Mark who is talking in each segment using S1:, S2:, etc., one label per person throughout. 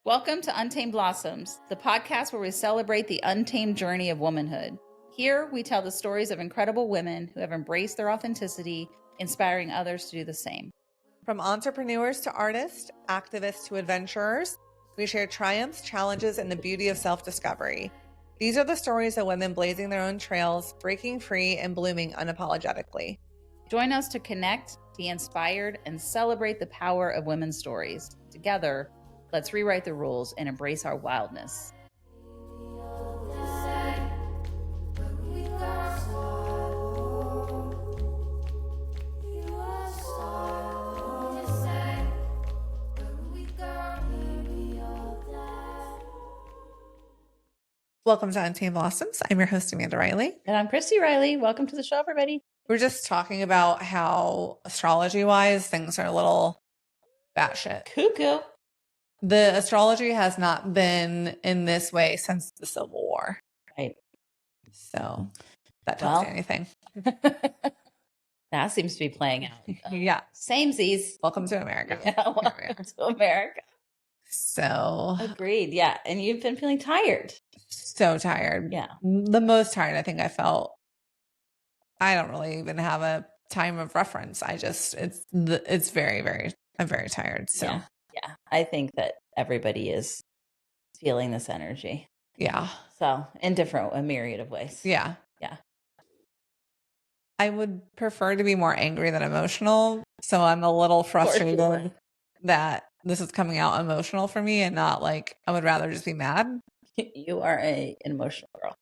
S1: Welcome to Untamed Blossoms, the podcast where we celebrate the untamed journey of womanhood. Here, we tell the stories of incredible women who have embraced their authenticity, inspiring others to do the same.
S2: From entrepreneurs to artists, activists to adventurers, we share triumphs, challenges, and the beauty of self-discovery. These are the stories of women blazing their own trails, breaking free, and blooming unapologetically.
S1: Join us to connect, be inspired, and celebrate the power of women's stories. Together, let's rewrite the rules and embrace our wildness.
S2: Welcome to Untamed Blossoms. I'm your host, Amanda Riley.
S1: And I'm Christy Riley. Welcome to the show, everybody.
S2: We're just talking about how astrology-wise, things are a little batshit.
S1: Cuckoo.
S2: The astrology has not been in this way since the Civil War.
S1: Right.
S2: So that tells you anything.
S1: That seems to be playing out.
S2: Yeah.
S1: Samesies.
S2: Welcome to America.
S1: Yeah, welcome to America.
S2: So
S1: agreed. Yeah. And you've been feeling tired.
S2: So tired.
S1: Yeah.
S2: The most tired I think I felt. I don't really even have a time of reference. It's very, very, I'm very tired. So
S1: yeah. I think that everybody is feeling this energy.
S2: Yeah.
S1: So in a myriad of ways.
S2: Yeah.
S1: Yeah.
S2: I would prefer to be more angry than emotional. So I'm a little frustrated that this is coming out emotional for me and not like, I would rather just be mad.
S1: You are an emotional girl.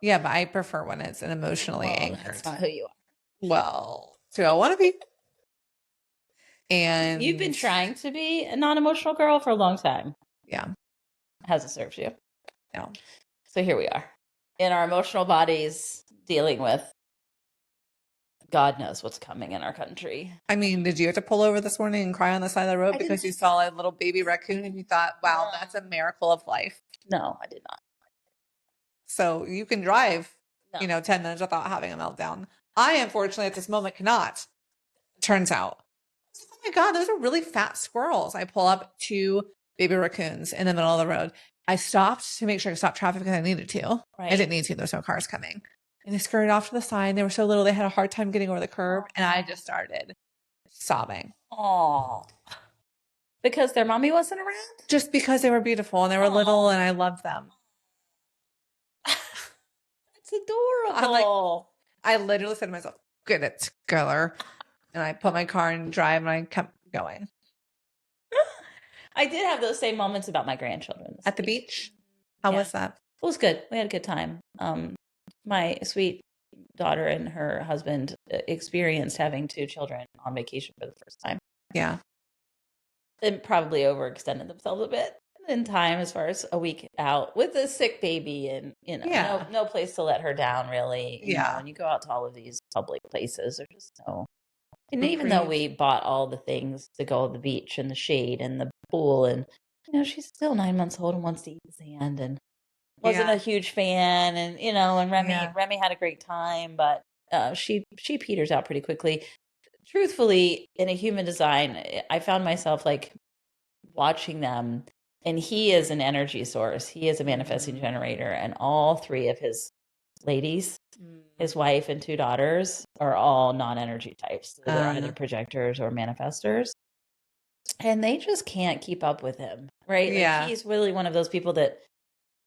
S2: Yeah, but I prefer when it's an emotionally angered.
S1: That's not who you are.
S2: Well, so I want to be. And
S1: you've been trying to be a non-emotional girl for a long time.
S2: Yeah.
S1: Has it served you?
S2: No.
S1: So here we are in our emotional bodies dealing with God knows what's coming in our country.
S2: I mean, did you have to pull over this morning and cry on the side of the road because you saw a little baby raccoon and you thought, wow, that's a miracle of life?
S1: No, I did not.
S2: So you can drive, 10 minutes without having a meltdown. I, unfortunately, at this moment cannot. Turns out. Oh my God, those are really fat squirrels. I pull up 2 baby raccoons in the middle of the road. I stopped to make sure I stopped traffic because I needed to. Right. I didn't need to. There's no cars coming. And they scurried off to the side. They were so little, they had a hard time getting over the curb. And I just started sobbing.
S1: Oh, because their mommy wasn't around?
S2: Just because they were beautiful and they were little and I loved them.
S1: It's adorable.
S2: I literally said to myself, get it together. And I put my car in drive and I kept going.
S1: I did have those same moments about my grandchildren.
S2: At the beach? How was that?
S1: It was good. We had a good time. My sweet daughter and her husband experienced having 2 children on vacation for the first time.
S2: Yeah.
S1: And probably overextended themselves a bit in time as far as a week out with a sick baby and, no place to let her down really. You know, when you go out to all of these public places, there's just no. And even though we bought all the things to go to the beach and the shade and the pool and, she's still 9 months old and wants to eat the sand and wasn't a huge fan. And, and Remy had a great time, but she peters out pretty quickly. Truthfully, in a human design, I found myself like watching them, and he is an energy source. He is a manifesting generator, and all 3 of his ladies, his wife and 2 daughters, are all non-energy types. So they're either projectors or manifestors, and they just can't keep up with him, right? Like he's really one of those people that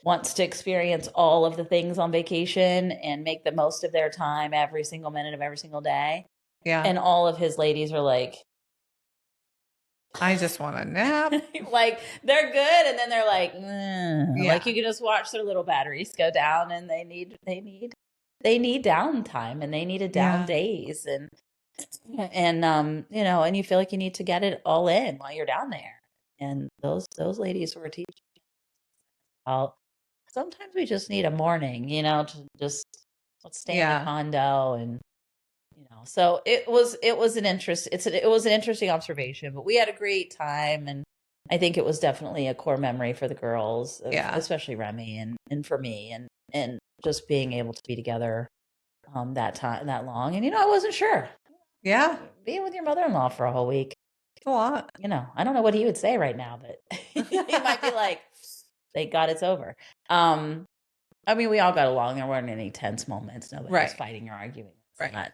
S1: wants to experience all of the things on vacation and make the most of their time every single minute of every single day. Yeah. And all of his ladies are like,
S2: I just want a nap.
S1: Like they're good. And then they're like, like you can just watch their little batteries go down and they need downtime and they need down days. And you feel like you need to get it all in while you're down there. And those ladies were teaching about sometimes we just need a morning, to just let's stay in the condo and so it was an interesting observation, but we had a great time and I think it was definitely a core memory for the girls, especially Remy and for me and just being able to be together that long. And I wasn't sure.
S2: Yeah.
S1: Being with your mother-in-law for a whole week.
S2: a lot.
S1: I don't know what he would say right now, but he might be like, thank God it's over. I mean, we all got along. There weren't any tense moments. Nobody was fighting or arguing. It's not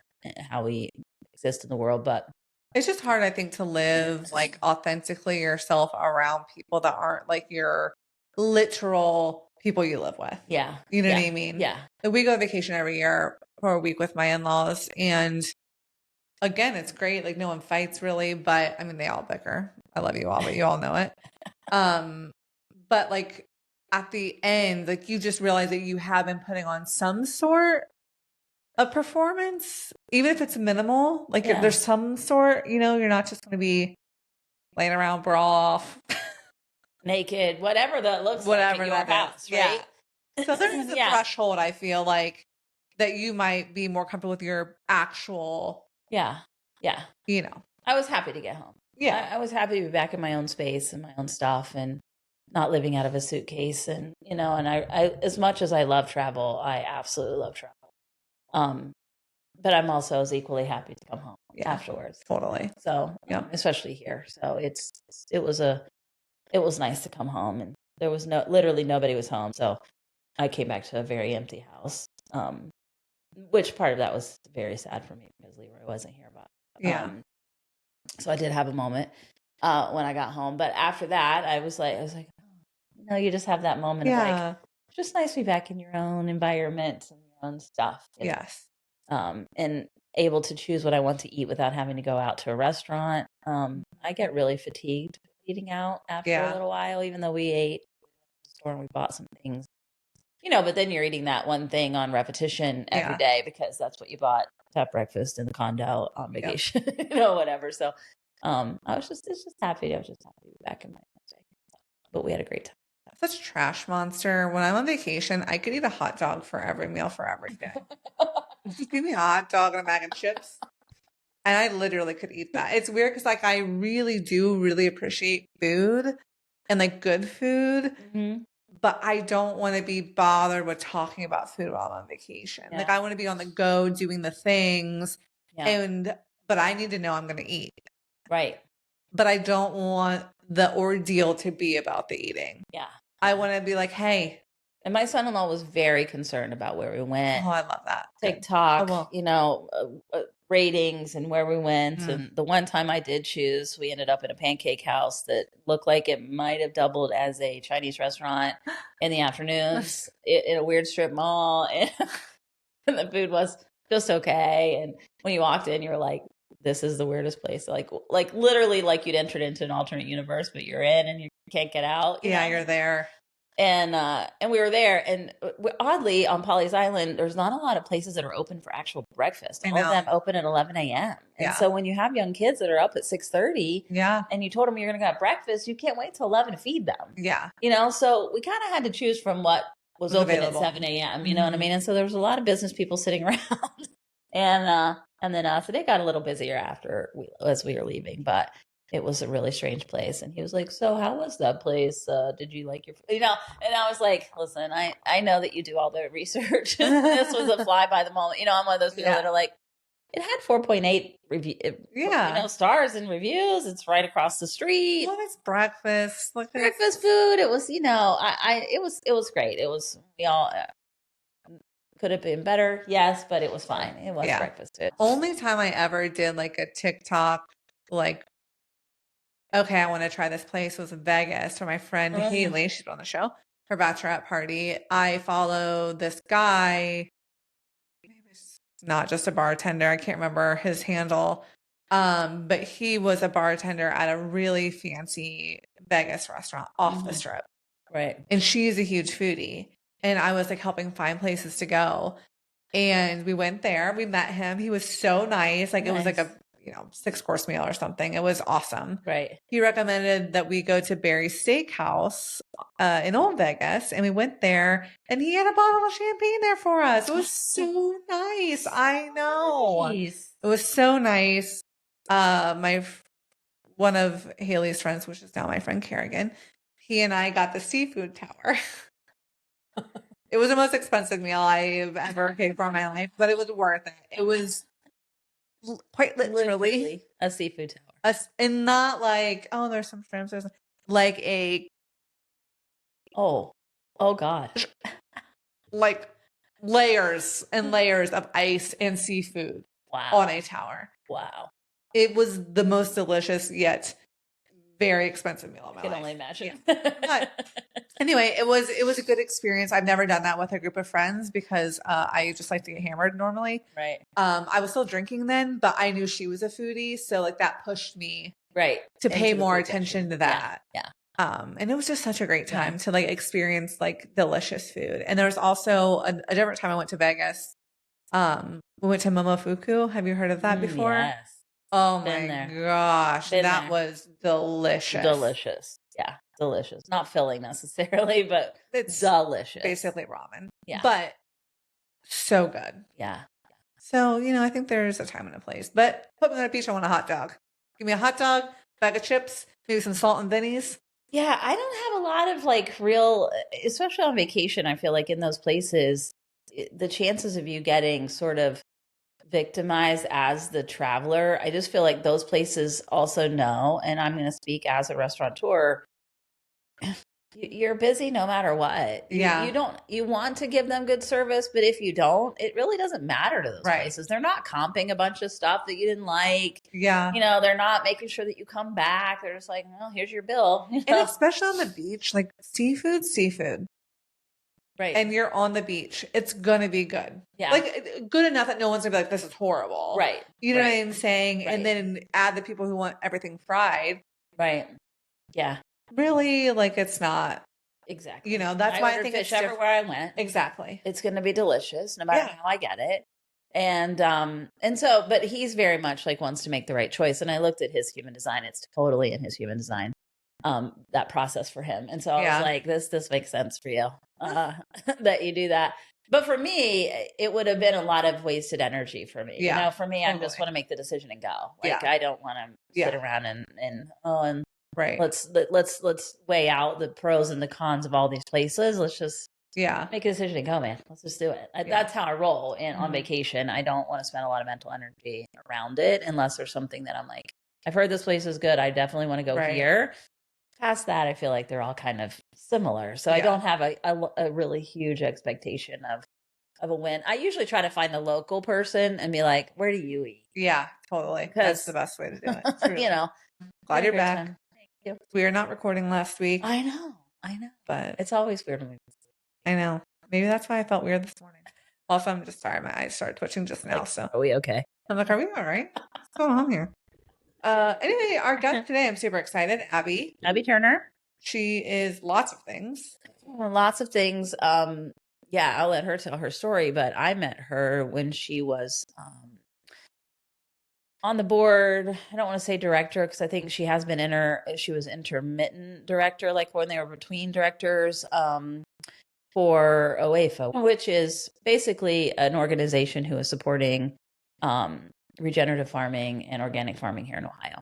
S1: how we exist in the world, but
S2: it's just hard, I think, to live like authentically yourself around people that aren't like your literal people you live with.
S1: Yeah.
S2: You know what I mean?
S1: Yeah.
S2: We go on vacation every year for a week with my in-laws, and again, it's great. Like no one fights really, but I mean, they all bicker. I love you all, but you all know it. But like at the end, like you just realize that you have been putting on some sort of performance, even if it's minimal. Like if there's some sort, you're not just going to be laying around bra off,
S1: naked, whatever that looks like in your house, right?
S2: Yeah. So there's a threshold, I feel like, that you might be more comfortable with your actual.
S1: Yeah. I was happy to get home.
S2: Yeah.
S1: I was happy to be back in my own space and my own stuff and not living out of a suitcase. And, and I as much as I love travel, I absolutely love travel. But I'm also as equally happy to come home afterwards.
S2: Totally.
S1: So, especially here. So it was nice to come home, and there was literally nobody was home. So I came back to a very empty house. Which part of that was very sad for me because Leroy wasn't here. But so I did have a moment when I got home. But after that, I was like, you just have that moment of like, it's just nice to be back in your own environment and your own stuff.
S2: Yes.
S1: And able to choose what I want to eat without having to go out to a restaurant. I get really fatigued eating out after a little while, even though we ate at the store and we bought some things. But then you're eating that one thing on repetition every day because that's what you bought to have breakfast in the condo on vacation, whatever. So I was just happy. I was just happy to be back in my day. But we had a great time.
S2: Such a trash monster. When I'm on vacation, I could eat a hot dog for every meal for every day. Just give me a hot dog and a bag of chips. And I literally could eat that. It's weird because like I really do really appreciate food and like good food. Mm-hmm. But I don't want to be bothered with talking about food while I'm on vacation. Yeah. Like I want to be on the go doing the things. Yeah. But I need to know I'm going to eat.
S1: Right.
S2: But I don't want the ordeal to be about the eating.
S1: Yeah.
S2: I want to be like, hey.
S1: And my son-in-law was very concerned about where we went.
S2: Oh, I love that.
S1: TikTok, ratings and where we went. Mm. And the one time I did choose, we ended up in a pancake house that looked like it might have doubled as a Chinese restaurant in the afternoons in a weird strip mall. And the food was just okay. And when you walked in, you were like, this is the weirdest place. Like literally like you'd entered into an alternate universe, but you're in and you can't get out.
S2: You're there.
S1: And we were there, and oddly on Polly's Island, there's not a lot of places that are open for actual breakfast. All of them open at 11 a.m. And so when you have young kids that are up at 6:30, and you told them you're going to go have breakfast, you can't wait till 11 to feed them. Yeah, So we kind of had to choose from what was open available at 7 a.m. You know what I mean? And so there was a lot of business people sitting around, and then so they got a little busier as we were leaving, but. It was a really strange place. And he was like, so how was that place? Did you like your, and I was like, listen, I know that you do all the research. This was a fly by the moment. I'm one of those people that are like, it had 4.8 stars and reviews. It's right across the street.
S2: What is breakfast?
S1: Breakfast food. It was, it was great. It was, we all, could have been better. Yes, but it was fine. It was breakfast food.
S2: Only time I ever did like a TikTok, like, okay, I want to try this place was in Vegas for my friend Haley. She's on the show, her bachelorette party. I follow this guy. He's not just a bartender. I can't remember his handle. But he was a bartender at a really fancy Vegas restaurant off the strip.
S1: Right.
S2: And she's a huge foodie. And I was like helping find places to go. And we went there. We met him. He was so nice. Like it was like a 6-course meal or something. It was awesome.
S1: Right.
S2: He recommended that we go to Barry's Steakhouse in Old Vegas, and we went there, and he had a bottle of champagne there for us. It was so nice. I know. Nice. It was so nice. One of Haley's friends, which is now my friend Kerrigan, he and I got the seafood tower. It was the most expensive meal I've ever paid for in my life, but it was worth it. It was quite literally
S1: a seafood tower.
S2: And not like, oh, there's some shrimps. Like a.
S1: Oh God.
S2: Like layers and layers of ice and seafood on a tower.
S1: Wow.
S2: It was the most delicious yet very expensive meal of my life.
S1: I can only imagine.
S2: Yeah. But anyway, it was a good experience. I've never done that with a group of friends because I just like to get hammered normally.
S1: Right.
S2: I was still drinking then, but I knew she was a foodie, so like that pushed me to pay
S1: into
S2: more attention to that.
S1: Yeah.
S2: And it was just such a great time to like experience like delicious food. And there was also a different time I went to Vegas. We went to Momofuku. Have you heard of that before?
S1: Yes.
S2: Oh my gosh. That was delicious.
S1: Delicious. Yeah. Delicious. Not filling necessarily, but it's delicious.
S2: Basically ramen.
S1: Yeah.
S2: But so good.
S1: Yeah.
S2: So, I think there's a time and a place. But put me on a beach, I want a hot dog. Give me a hot dog, bag of chips, maybe some salt and bennies.
S1: Yeah, I don't have a lot of like real, especially on vacation, I feel like in those places, the chances of you getting sort of victimized as the traveler, I just feel like those places also know, and I'm going to speak as a restaurateur, you're busy no matter what. You want to give them good service, but if you don't, it really doesn't matter to those places. They're not comping a bunch of stuff that you didn't like.
S2: Yeah.
S1: They're not making sure that you come back. They're just like, well, here's your bill.
S2: And especially on the beach, like seafood. Right. And you're on the beach. It's going to be good.
S1: Yeah.
S2: Like good enough that no one's going to be like, this is horrible.
S1: Right.
S2: You know what I'm saying? Right. And then add the people who want everything fried.
S1: Right. Yeah.
S2: Really, like it's not.
S1: Exactly.
S2: That's why I think
S1: fish everywhere I went.
S2: Exactly.
S1: It's going to be delicious no matter how I get it. And so, but he's very much like wants to make the right choice. And I looked at his human design. It's totally in his human design. That process for him. And so I was like, this makes sense for you, that you do that. But for me, it would have been a lot of wasted energy for me.
S2: Yeah.
S1: For me, I just want to make the decision and go. Like, I don't want to sit around and
S2: right.
S1: Let's weigh out the pros and the cons of all these places. Let's just make a decision and go, man. Let's just do it. That's how I roll on vacation. I don't want to spend a lot of mental energy around it unless there's something that I'm like, I've heard this place is good. I definitely want to go here. Past that, I feel like they're all kind of similar. So I don't have a really huge expectation of a win. I usually try to find the local person and be like, where do you eat?
S2: Yeah, totally. That's the best way to do it. Glad you're back. Thank you. We are not recording last week.
S1: I know.
S2: But
S1: it's always weird when we
S2: I know. Maybe that's why I felt weird this morning. Also, I'm just sorry. My eyes started twitching just now. So
S1: are we okay?
S2: I'm like, are we all right? What's going on here? Anyway, our guest today, I'm super excited. Abbe
S1: Turner.
S2: She is lots of things.
S1: Lots of things. I'll let her tell her story, but I met her when she was on the board. I don't want to say director because I think she has been she was intermittent director, like when they were between directors for OEFA, which is basically an organization who is supporting regenerative farming and organic farming here in Ohio,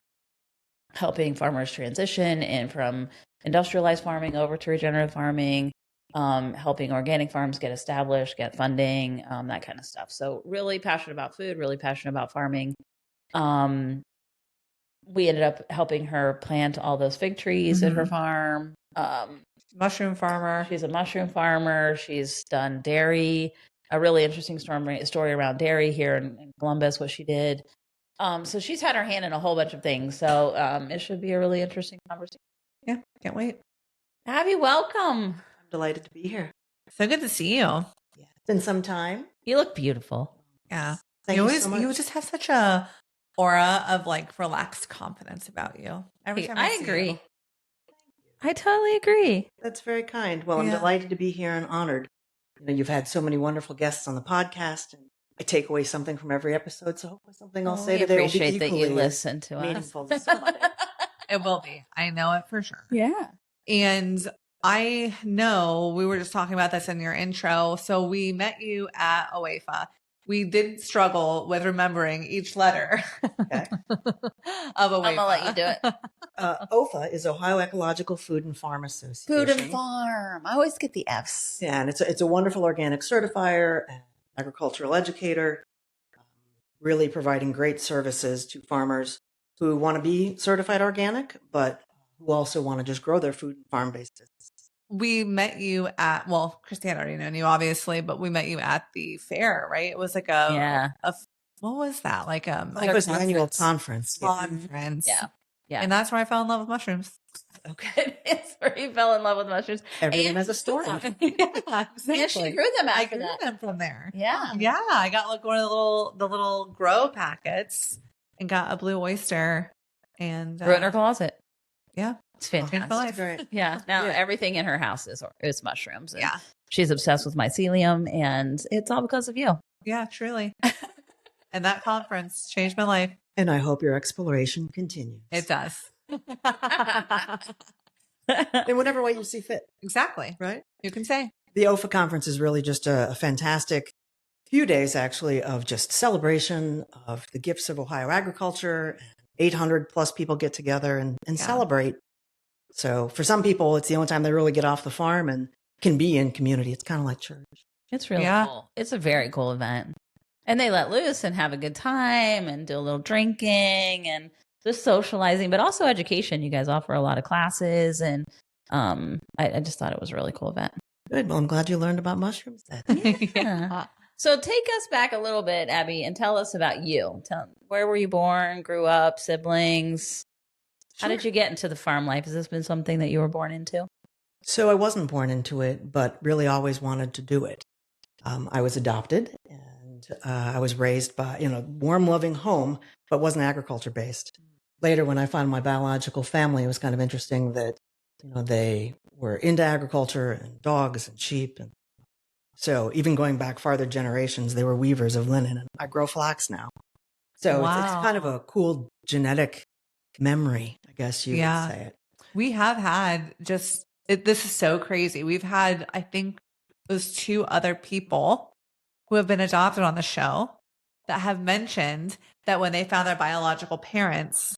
S1: helping farmers transition in from industrialized farming over to regenerative farming, helping organic farms get established, get funding, that kind of stuff. So really passionate about food, really passionate about farming. We ended up helping her plant all those fig trees in her farm.
S2: Mushroom farmer.
S1: She's a mushroom farmer. She's done dairy. A really interesting story around dairy here in Columbus, what she did. So she's had her hand in a whole bunch of things. So it should be a really interesting conversation.
S2: Yeah, can't wait.
S1: Abbe, welcome.
S3: I'm delighted to be here.
S2: So good to see you.
S3: Yeah, it's been some time.
S1: You look beautiful.
S2: Yeah.
S3: Thank you so much.
S2: You just have such a aura of like relaxed confidence about you. Every time I
S1: agree.
S2: You.
S1: I totally agree.
S3: That's very kind. Well, I'm delighted to be here and honored. You've had so many wonderful guests on the podcast, and I take away something from every episode. So hopefully something I'll say today will be
S1: appreciate that you listen to
S3: meaningful
S1: us.
S3: to somebody.
S2: It will be. I know it for sure.
S1: Yeah.
S2: And I know we were just talking about this in your intro. So we met you at OEFA. We did struggle with remembering each letter of OEFA.
S1: I'm going to let you do it.
S3: OFA is Ohio Ecological Food and Farm Association.
S1: Food and Farm. I always get the Fs.
S3: Yeah, and it's a wonderful organic certifier and agricultural educator, really providing great services to farmers who want to be certified organic, but who also want to just grow their food and farm-based business.
S2: We met you at, well, Christine already knew you, obviously, but we met you at the fair, right? It was like what was that? Like
S3: it was an annual conference.
S2: Yeah. And that's where I fell in love with mushrooms.
S1: Okay. It's where you fell in love with mushrooms.
S3: Everyone has a story.
S2: Yeah, exactly.
S1: And she grew them after
S2: I grew them from there.
S1: Yeah.
S2: Yeah. I got like one of the little grow packets and got a blue oyster and
S1: grew it in her closet.
S2: Yeah.
S1: It's fantastic.
S3: Great.
S1: Yeah. Now everything in her house is mushrooms.
S2: Yeah.
S1: She's obsessed with mycelium, and it's all because of you.
S2: Yeah, truly. And that conference changed my life.
S3: And I hope your exploration continues.
S2: It does.
S3: In whatever way you see fit.
S2: Exactly.
S3: Right?
S2: You can say.
S3: The OFA conference is really just a fantastic few days, actually, of just celebration of the gifts of Ohio agriculture. 800 plus people get together and celebrate. So for some people, it's the only time they really get off the farm and can be in community. It's kind of like church.
S1: It's really cool. It's a very cool event. And they let loose and have a good time and do a little drinking and just socializing, but also education. You guys offer a lot of classes, and I just thought it was a really cool event.
S3: Good. Well, I'm glad you learned about mushrooms then.
S1: Yeah. So take us back a little bit, Abby, and tell us about you. Where were you born, grew up, siblings? How did you get into the farm life? Has this been something that you were born into?
S3: So I wasn't born into it, but really always wanted to do it. I was adopted, and I was raised by, warm, loving home, but wasn't agriculture based. Later, when I found my biological family, it was kind of interesting that, they were into agriculture and dogs and sheep. And so even going back farther generations, they were weavers of linen, and I grow flax now. So it's kind of a cool genetic memory, I guess you would say it.
S2: We have had this is so crazy. We've had, I think, those 2 other people who have been adopted on the show that have mentioned that when they found their biological parents,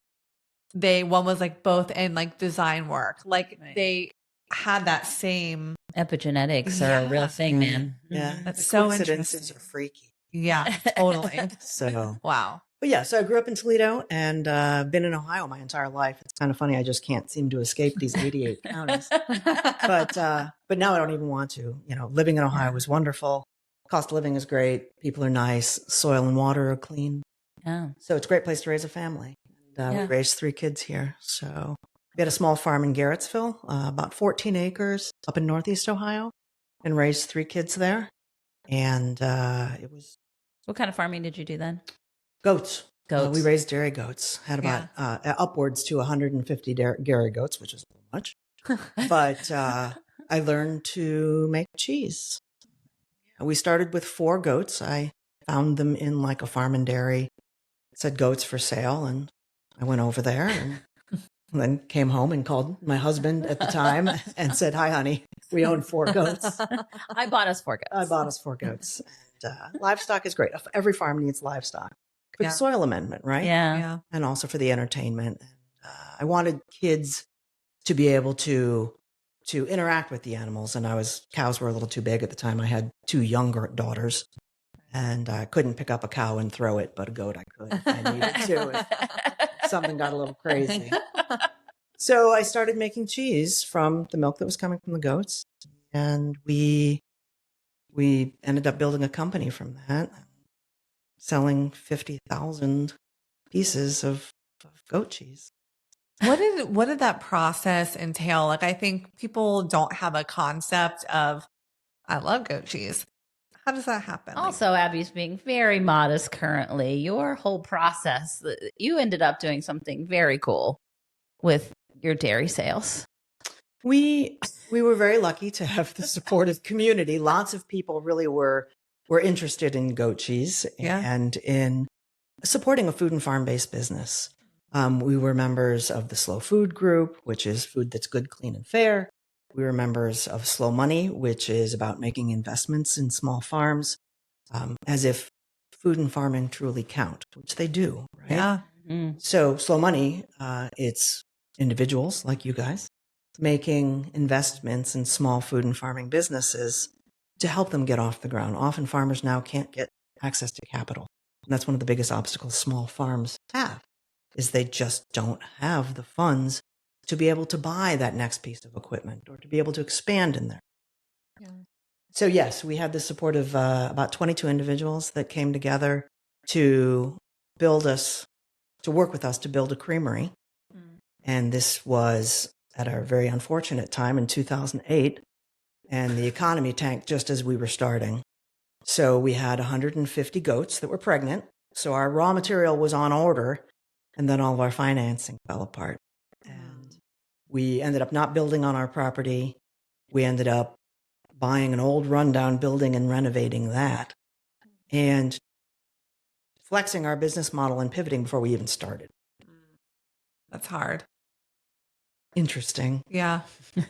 S2: one was like both in like design work. Like they had that same
S1: epigenetics are a real thing, man.
S3: Yeah.
S2: That's so
S3: coincidences
S2: interesting.
S3: are freaky.
S2: Yeah, totally.
S3: So
S2: wow.
S3: But yeah, so I grew up in Toledo and been in Ohio my entire life. It's kind of funny. I just can't seem to escape these 88 counties. But now I don't even want to. Living in Ohio was wonderful. Cost of living is great. People are nice. Soil and water are clean.
S1: Yeah.
S3: So it's a great place to raise a family. And we raised 3 kids here. So we had a small farm in Garrettsville, about 14 acres up in Northeast Ohio, and raised 3 kids there. And it was...
S1: What kind of farming did you do then?
S3: Goats. We raised dairy goats. Had about upwards to 150 dairy goats, which is a little much. But I learned to make cheese. We started with 4 goats. I found them in like a farm and dairy. It said goats for sale, and I went over there and then came home and called my husband at the time and said, "Hi, honey, we own 4 goats."
S1: I bought us 4 goats.
S3: And livestock is great. Every farm needs livestock. For the soil amendment, right?
S1: Yeah.
S3: And also for the entertainment. And, I wanted kids to be able to interact with the animals. And cows were a little too big at the time. I had 2 younger daughters, and I couldn't pick up a cow and throw it, but a goat I could if I needed to. If something got a little crazy. So I started making cheese from the milk that was coming from the goats. And we ended up building a company from that, selling 50,000 pieces of goat cheese.
S2: What did that process entail? Like, I think people don't have a concept of, I love goat cheese. How does that happen?
S1: Also, Abby's being very modest currently. Your whole process, you ended up doing something very cool with your dairy sales.
S3: We were very lucky to have the supportive community. Lots of people really were interested in goat cheese and in supporting a food and farm-based business. We were members of the Slow Food Group, which is food that's good, clean, and fair. We were members of Slow Money, which is about making investments in small farms, as if food and farming truly count, which they do, right?
S2: Yeah.
S1: Mm-hmm.
S3: So Slow Money, it's individuals like you guys making investments in small food and farming businesses to help them get off the ground. Often farmers now can't get access to capital. And that's one of the biggest obstacles small farms have. is they just don't have the funds to be able to buy that next piece of equipment or to be able to expand in there.
S2: Yeah.
S3: So yes, we had the support of about 22 individuals that came together to work with us to build a creamery. And this was at a very unfortunate time in 2008, and the economy tanked just as we were starting. So we had 150 goats that were pregnant. So our raw material was on order, and then all of our financing fell apart. And we ended up not building on our property. We ended up buying an old rundown building and renovating that, and flexing our business model and pivoting before we even started.
S2: That's hard.
S3: Interesting.
S2: Yeah.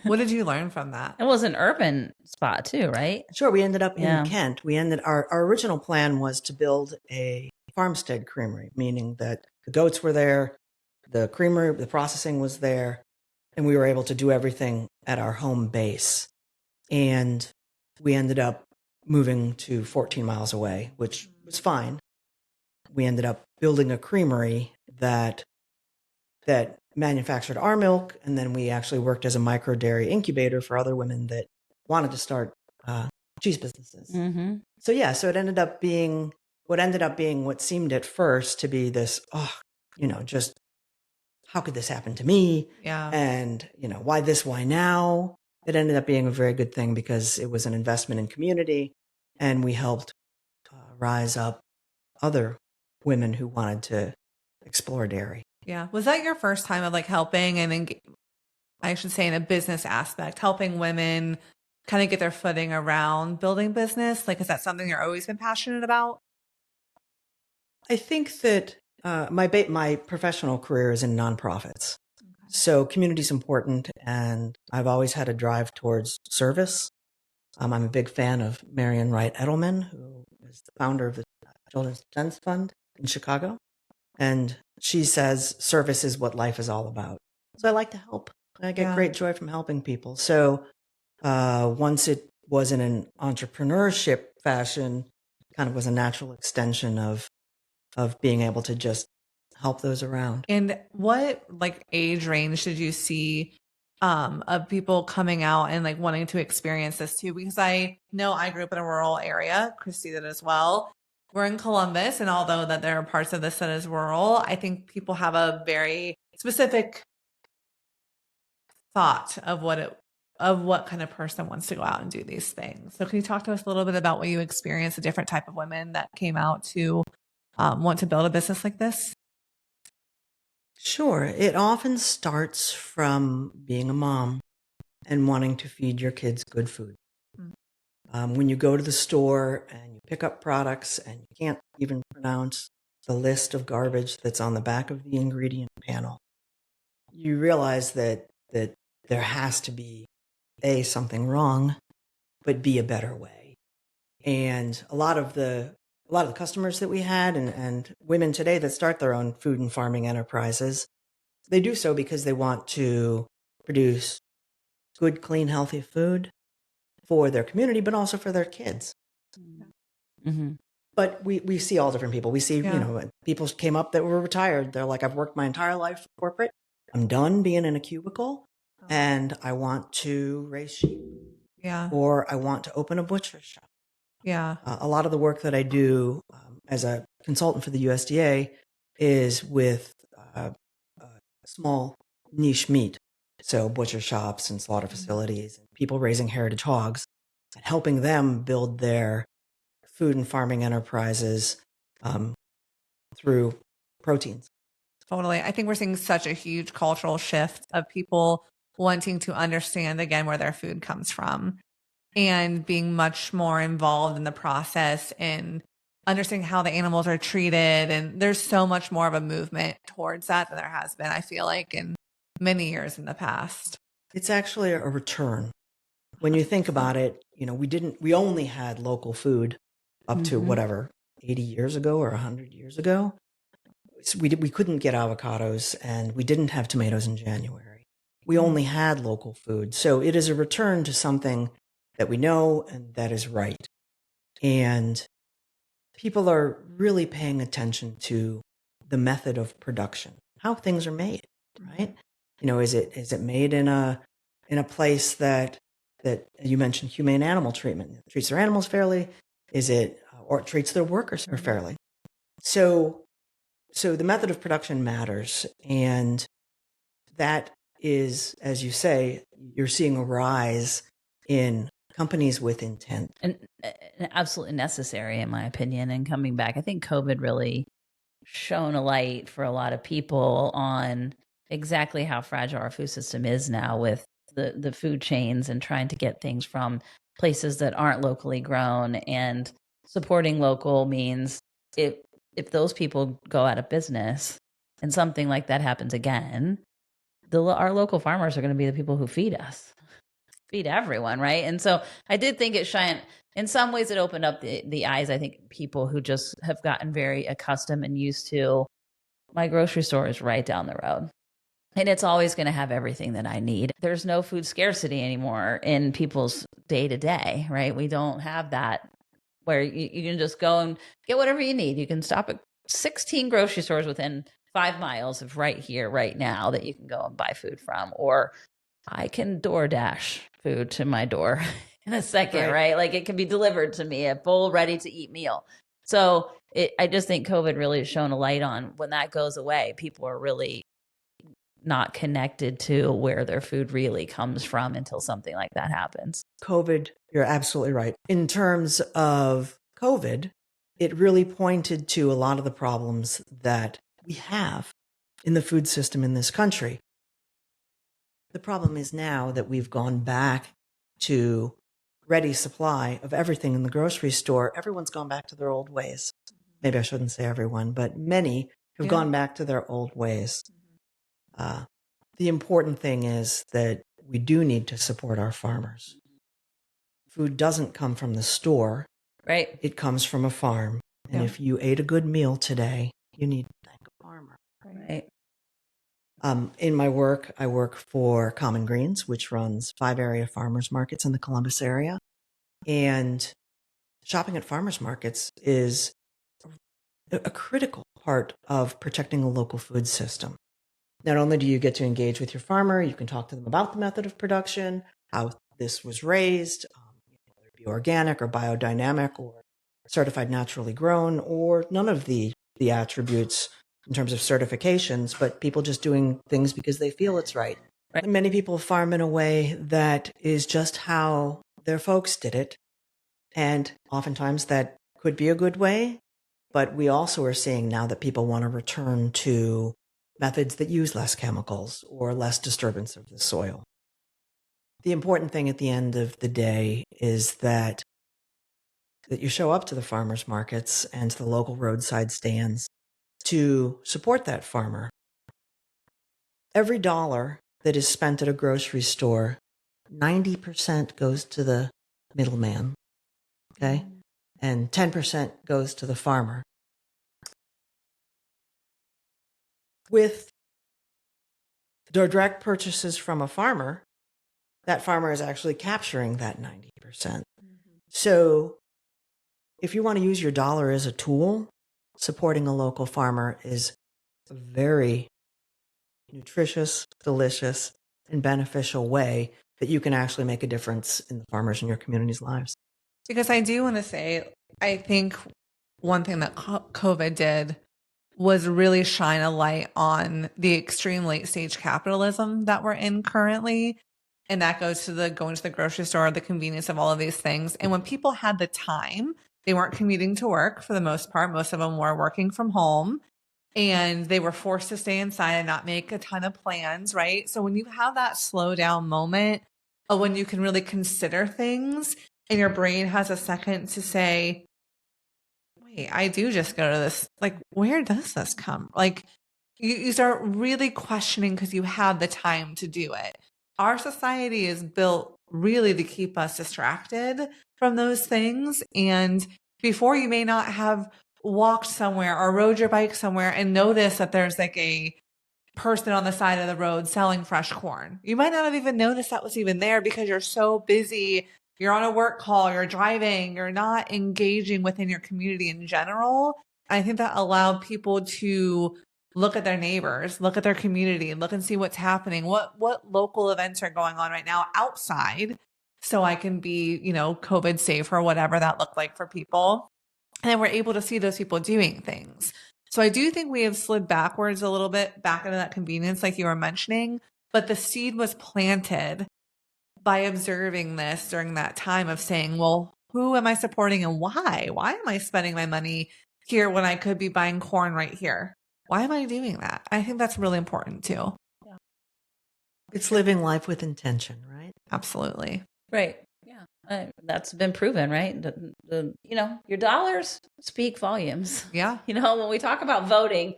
S2: What did you learn from that?
S1: It was an urban spot too, right?
S3: Sure. We ended up in Kent. Our original plan was to build a farmstead creamery, meaning that the goats were there, the creamery, the processing was there, and we were able to do everything at our home base. And we ended up moving to 14 miles away, which was fine. We ended up building a creamery that manufactured our milk, and then we actually worked as a micro dairy incubator for other women that wanted to start cheese businesses.
S1: Mm-hmm.
S3: So it ended up being what seemed at first to be this, just how could this happen to me?
S2: Yeah.
S3: And, why this, why now? It ended up being a very good thing because it was an investment in community, and we helped rise up other women who wanted to explore dairy.
S2: Yeah. Was that your first time of helping, and I should say in a business aspect, helping women kind of get their footing around building business? Is that something you've always been passionate about?
S3: I think that my professional career is in nonprofits. Okay. So community is important, and I've always had a drive towards service. I'm a big fan of Marian Wright Edelman, who is the founder of the Children's Defense Fund in Chicago. And she says service is what life is all about. So I like to help. I get great joy from helping people. So once it was in an entrepreneurship fashion, kind of was a natural extension of being able to just help those around.
S2: And what age range did you see of people coming out and wanting to experience this too? Because I know I grew up in a rural area. Christy did as well. We're in Columbus, and although that there are parts of this that is rural, I think people have a very specific thought of what kind of person wants to go out and do these things. So can you talk to us a little bit about what you experienced, the different type of women that came out to want to build a business like this?
S3: Sure. It often starts from being a mom and wanting to feed your kids good food. When you go to the store and you pick up products and you can't even pronounce the list of garbage that's on the back of the ingredient panel, you realize that there has to be something wrong, but B, a better way. And a lot of the customers that we had and women today that start their own food and farming enterprises, they do so because they want to produce good, clean, healthy food for their community, but also for their kids.
S1: Mm-hmm.
S3: But we see all different people. We see, people came up that were retired. They're like, I've worked my entire life for corporate. I'm done being in a cubicle and I want to raise sheep.
S2: Yeah.
S3: Or I want to open a butcher shop.
S2: Yeah.
S3: A lot of the work that I do as a consultant for the USDA is with small niche meat. So butcher shops and slaughter facilities and people raising heritage hogs and helping them build their food and farming enterprises through proteins.
S2: Totally. I think we're seeing such a huge cultural shift of people wanting to understand again where their food comes from and being much more involved in the process and understanding how the animals are treated. And there's so much more of a movement towards that than there has been, I feel like, in many years in the past.
S3: It's actually a return. When you think about it, we only had local food up to whatever, 80 years ago or 100 years ago. So we couldn't get avocados and we didn't have tomatoes in January. We only had local food. So it is a return to something that we know and that is right. And people are really paying attention to the method of production. how things are made, right? Is it made in a place that you mentioned humane animal treatment, treats their animals fairly? Is it, or treats their workers fairly? So the method of production matters. And that is, as you say, you're seeing a rise in companies with intent.
S1: And absolutely necessary, in my opinion. And coming back, I think COVID really shone a light for a lot of people on exactly how fragile our food system is now, with the food chains and trying to get things from places that aren't locally grown. And supporting local means if those people go out of business and something like that happens again, our local farmers are going to be the people who feed us, feed everyone, right? And so I did think it shined. In some ways, it opened up the eyes, I think, people who just have gotten very accustomed and used to, my grocery store is right down the road, and it's always going to have everything that I need. There's no food scarcity anymore in people's day to day, right? We don't have that where you can just go and get whatever you need. You can stop at 16 grocery stores within 5 miles of right here, right now, that you can go and buy food from. Or I can DoorDash food to my door in a second, right? Like, it can be delivered to me, a full ready to eat meal. So I just think COVID really has shown a light on, when that goes away, people are really not connected to where their food really comes from until something like that happens.
S3: COVID, you're absolutely right. In terms of COVID, it really pointed to a lot of the problems that we have in the food system in this country. The problem is now that we've gone back to ready supply of everything in the grocery store. Everyone's gone back to their old ways. Maybe I shouldn't say everyone, but many have gone back to their old ways. The important thing is that we do need to support our farmers. Food doesn't come from the store.
S1: Right.
S3: It comes from a farm. And if you ate a good meal today, you need to thank a farmer.
S1: Right.
S3: In my work, I work for Common Greens, which runs 5 area farmers markets in the Columbus area. And shopping at farmers markets is a critical part of protecting a local food system. Not only do you get to engage with your farmer, you can talk to them about the method of production, how this was raised, whether it be organic or biodynamic or certified naturally grown, or none of the attributes in terms of certifications, but people just doing things because they feel it's right. Many people farm in a way that is just how their folks did it. And oftentimes that could be a good way, but we also are seeing now that people want to return to methods that use less chemicals or less disturbance of the soil. The important thing at the end of the day is that you show up to the farmers markets and to the local roadside stands to support that farmer. Every dollar that is spent at a grocery store, 90% goes to the middleman, okay? And 10% goes to the farmer. With direct purchases from a farmer, that farmer is actually capturing that 90%. So if you want to use your dollar as a tool, supporting a local farmer is a very nutritious, delicious, and beneficial way that you can actually make a difference in the farmers in your community's lives.
S2: Because I do want to say, I think one thing that COVID did was really shine a light on the extreme late stage capitalism that we're in currently. And that goes to going to the grocery store, the convenience of all of these things. And when people had the time, they weren't commuting to work for the most part. Most of them were working from home, and they were forced to stay inside and not make a ton of plans, right? So when you have that slow down moment of when you can really consider things and your brain has a second to say, wait, I do just go to this, like, where does this come? Like, you start really questioning because you have the time to do it. Our society is built really to keep us distracted from those things. And before, you may not have walked somewhere or rode your bike somewhere and noticed that there's like a person on the side of the road selling fresh corn. You might not have even noticed that was even there because you're so busy. You're on a work call, you're driving, you're not engaging within your community in general. I think that allowed people to look at their neighbors, look at their community, look and see what's happening. What local events are going on right now outside, so I can be, COVID safe or whatever that looked like for people. And then we're able to see those people doing things. So I do think we have slid backwards a little bit back into that convenience, like you were mentioning, but the seed was planted by observing this during that time of saying, well, who am I supporting and why? Why am I spending my money here when I could be buying corn right here? Why am I doing that? I think that's really important too.
S3: Yeah. It's living life with intention, right?
S2: Absolutely.
S1: Right. Yeah. That's been proven, right? Your dollars speak volumes.
S2: Yeah.
S1: When we talk about voting,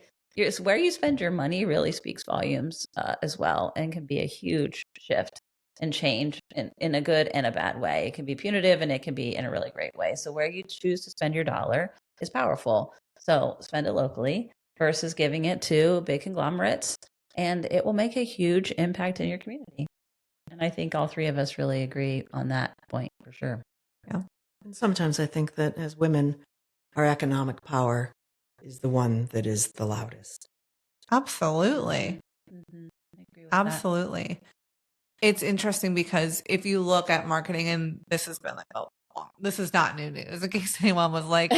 S1: where you spend your money really speaks volumes as well, and can be a huge shift and change in a good and a bad way. It can be punitive and it can be in a really great way. So where you choose to spend your dollar is powerful. So spend it locally versus giving it to big conglomerates, and it will make a huge impact in your community. And I think all three of us really agree on that point for sure.
S2: Yeah.
S3: And sometimes I think that as women, our economic power is the one that is the loudest.
S2: Absolutely.
S1: Mm-hmm. I agree with
S2: Absolutely. That. It's interesting because if you look at marketing, and this has been like, this is not new news, in case anyone was like,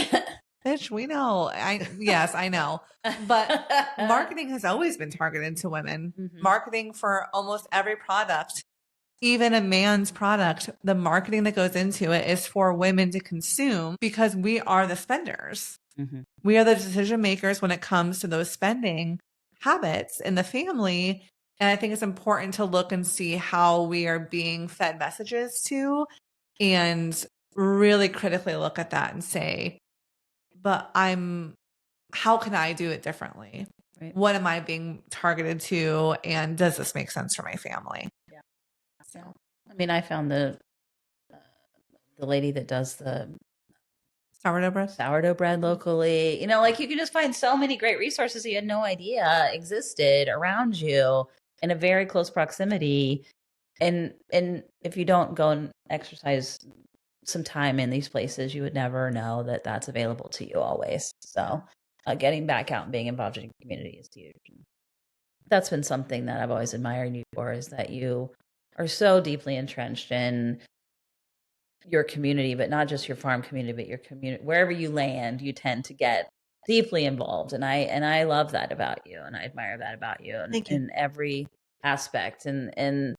S2: bitch, we know. Yes, I know. But marketing has always been targeted to women. Mm-hmm. Marketing for almost every product, even a man's product, the marketing that goes into it is for women to consume because we are the spenders. Mm-hmm. We are the decision makers when it comes to those spending habits in the family. And I think it's important to look and see how we are being fed messages to, and really critically look at that and say, but how can I do it differently? Right. What am I being targeted to? And does this make sense for my family?
S1: Yeah. So, I found the lady that does the sourdough bread locally, you can just find so many great resources you had no idea existed around you in a very close proximity. And if you don't go and exercise some time in these places, you would never know that that's available to you always. So getting back out and being involved in your community is huge. That's been something that I've always admired you for, is that you are so deeply entrenched in your community, but not just your farm community, but your community. Wherever you land, you tend to get deeply involved. And I love that about you, and I admire that about you, in every aspect. And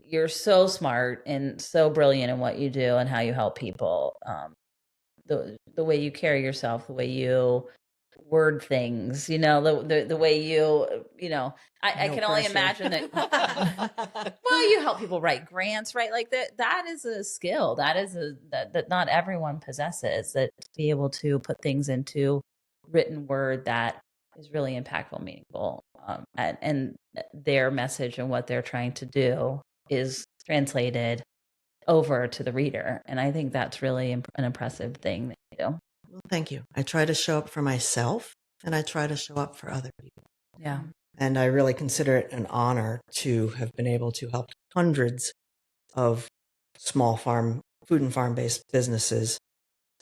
S1: you're so smart and so brilliant in what you do and how you help people. The way you carry yourself, the way you word things, the way I can only imagine that. Well, you help people write grants, right? Like that is a skill. That is that not everyone possesses, that to be able to put things into written word that is really impactful, meaningful, and their message and what they're trying to do is translated over to the reader. And I think that's really an impressive thing that you do.
S3: Well, thank you. I try to show up for myself, and I try to show up for other people.
S1: Yeah.
S3: And I really consider it an honor to have been able to help hundreds of small food and farm-based businesses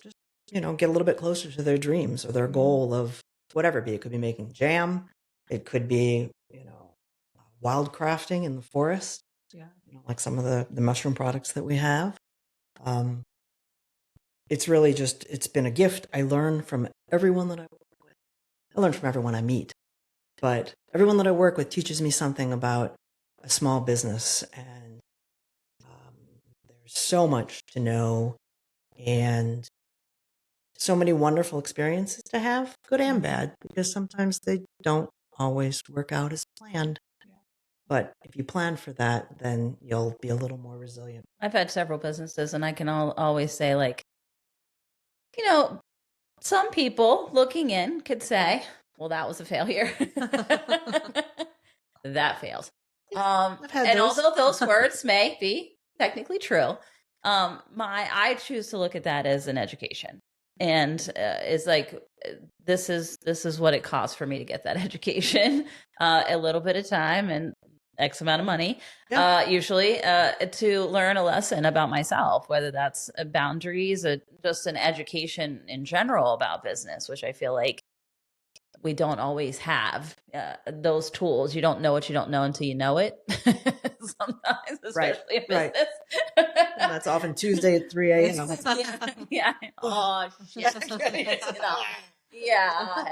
S3: just, get a little bit closer to their dreams or their goal of whatever it be. It could be making jam. It could be, wild crafting in the forest. Yeah. Like some of the mushroom products that we have. It's really it's been a gift. I learn from everyone that I work with. I learn from everyone I meet. But everyone that I work with teaches me something about a small business. And there's so much to know and so many wonderful experiences to have, good and bad, because sometimes they don't always work out as planned. But if you plan for that, then you'll be a little more resilient.
S1: I've had several businesses, and I can always say, some people looking in could say, well, that was a failure. That failed. And although those words may be technically true, I choose to look at that as an education. And it's like, this is what it costs for me to get that education, a little bit of time and X amount of money, usually, to learn a lesson about myself, whether that's boundaries or just an education in general about business, which I feel like we don't always have those tools. You don't know what you don't know until you know it. Sometimes, especially in business.
S3: And that's often Tuesday at 3 a.m.
S1: Yeah. Oh, shit. Yeah.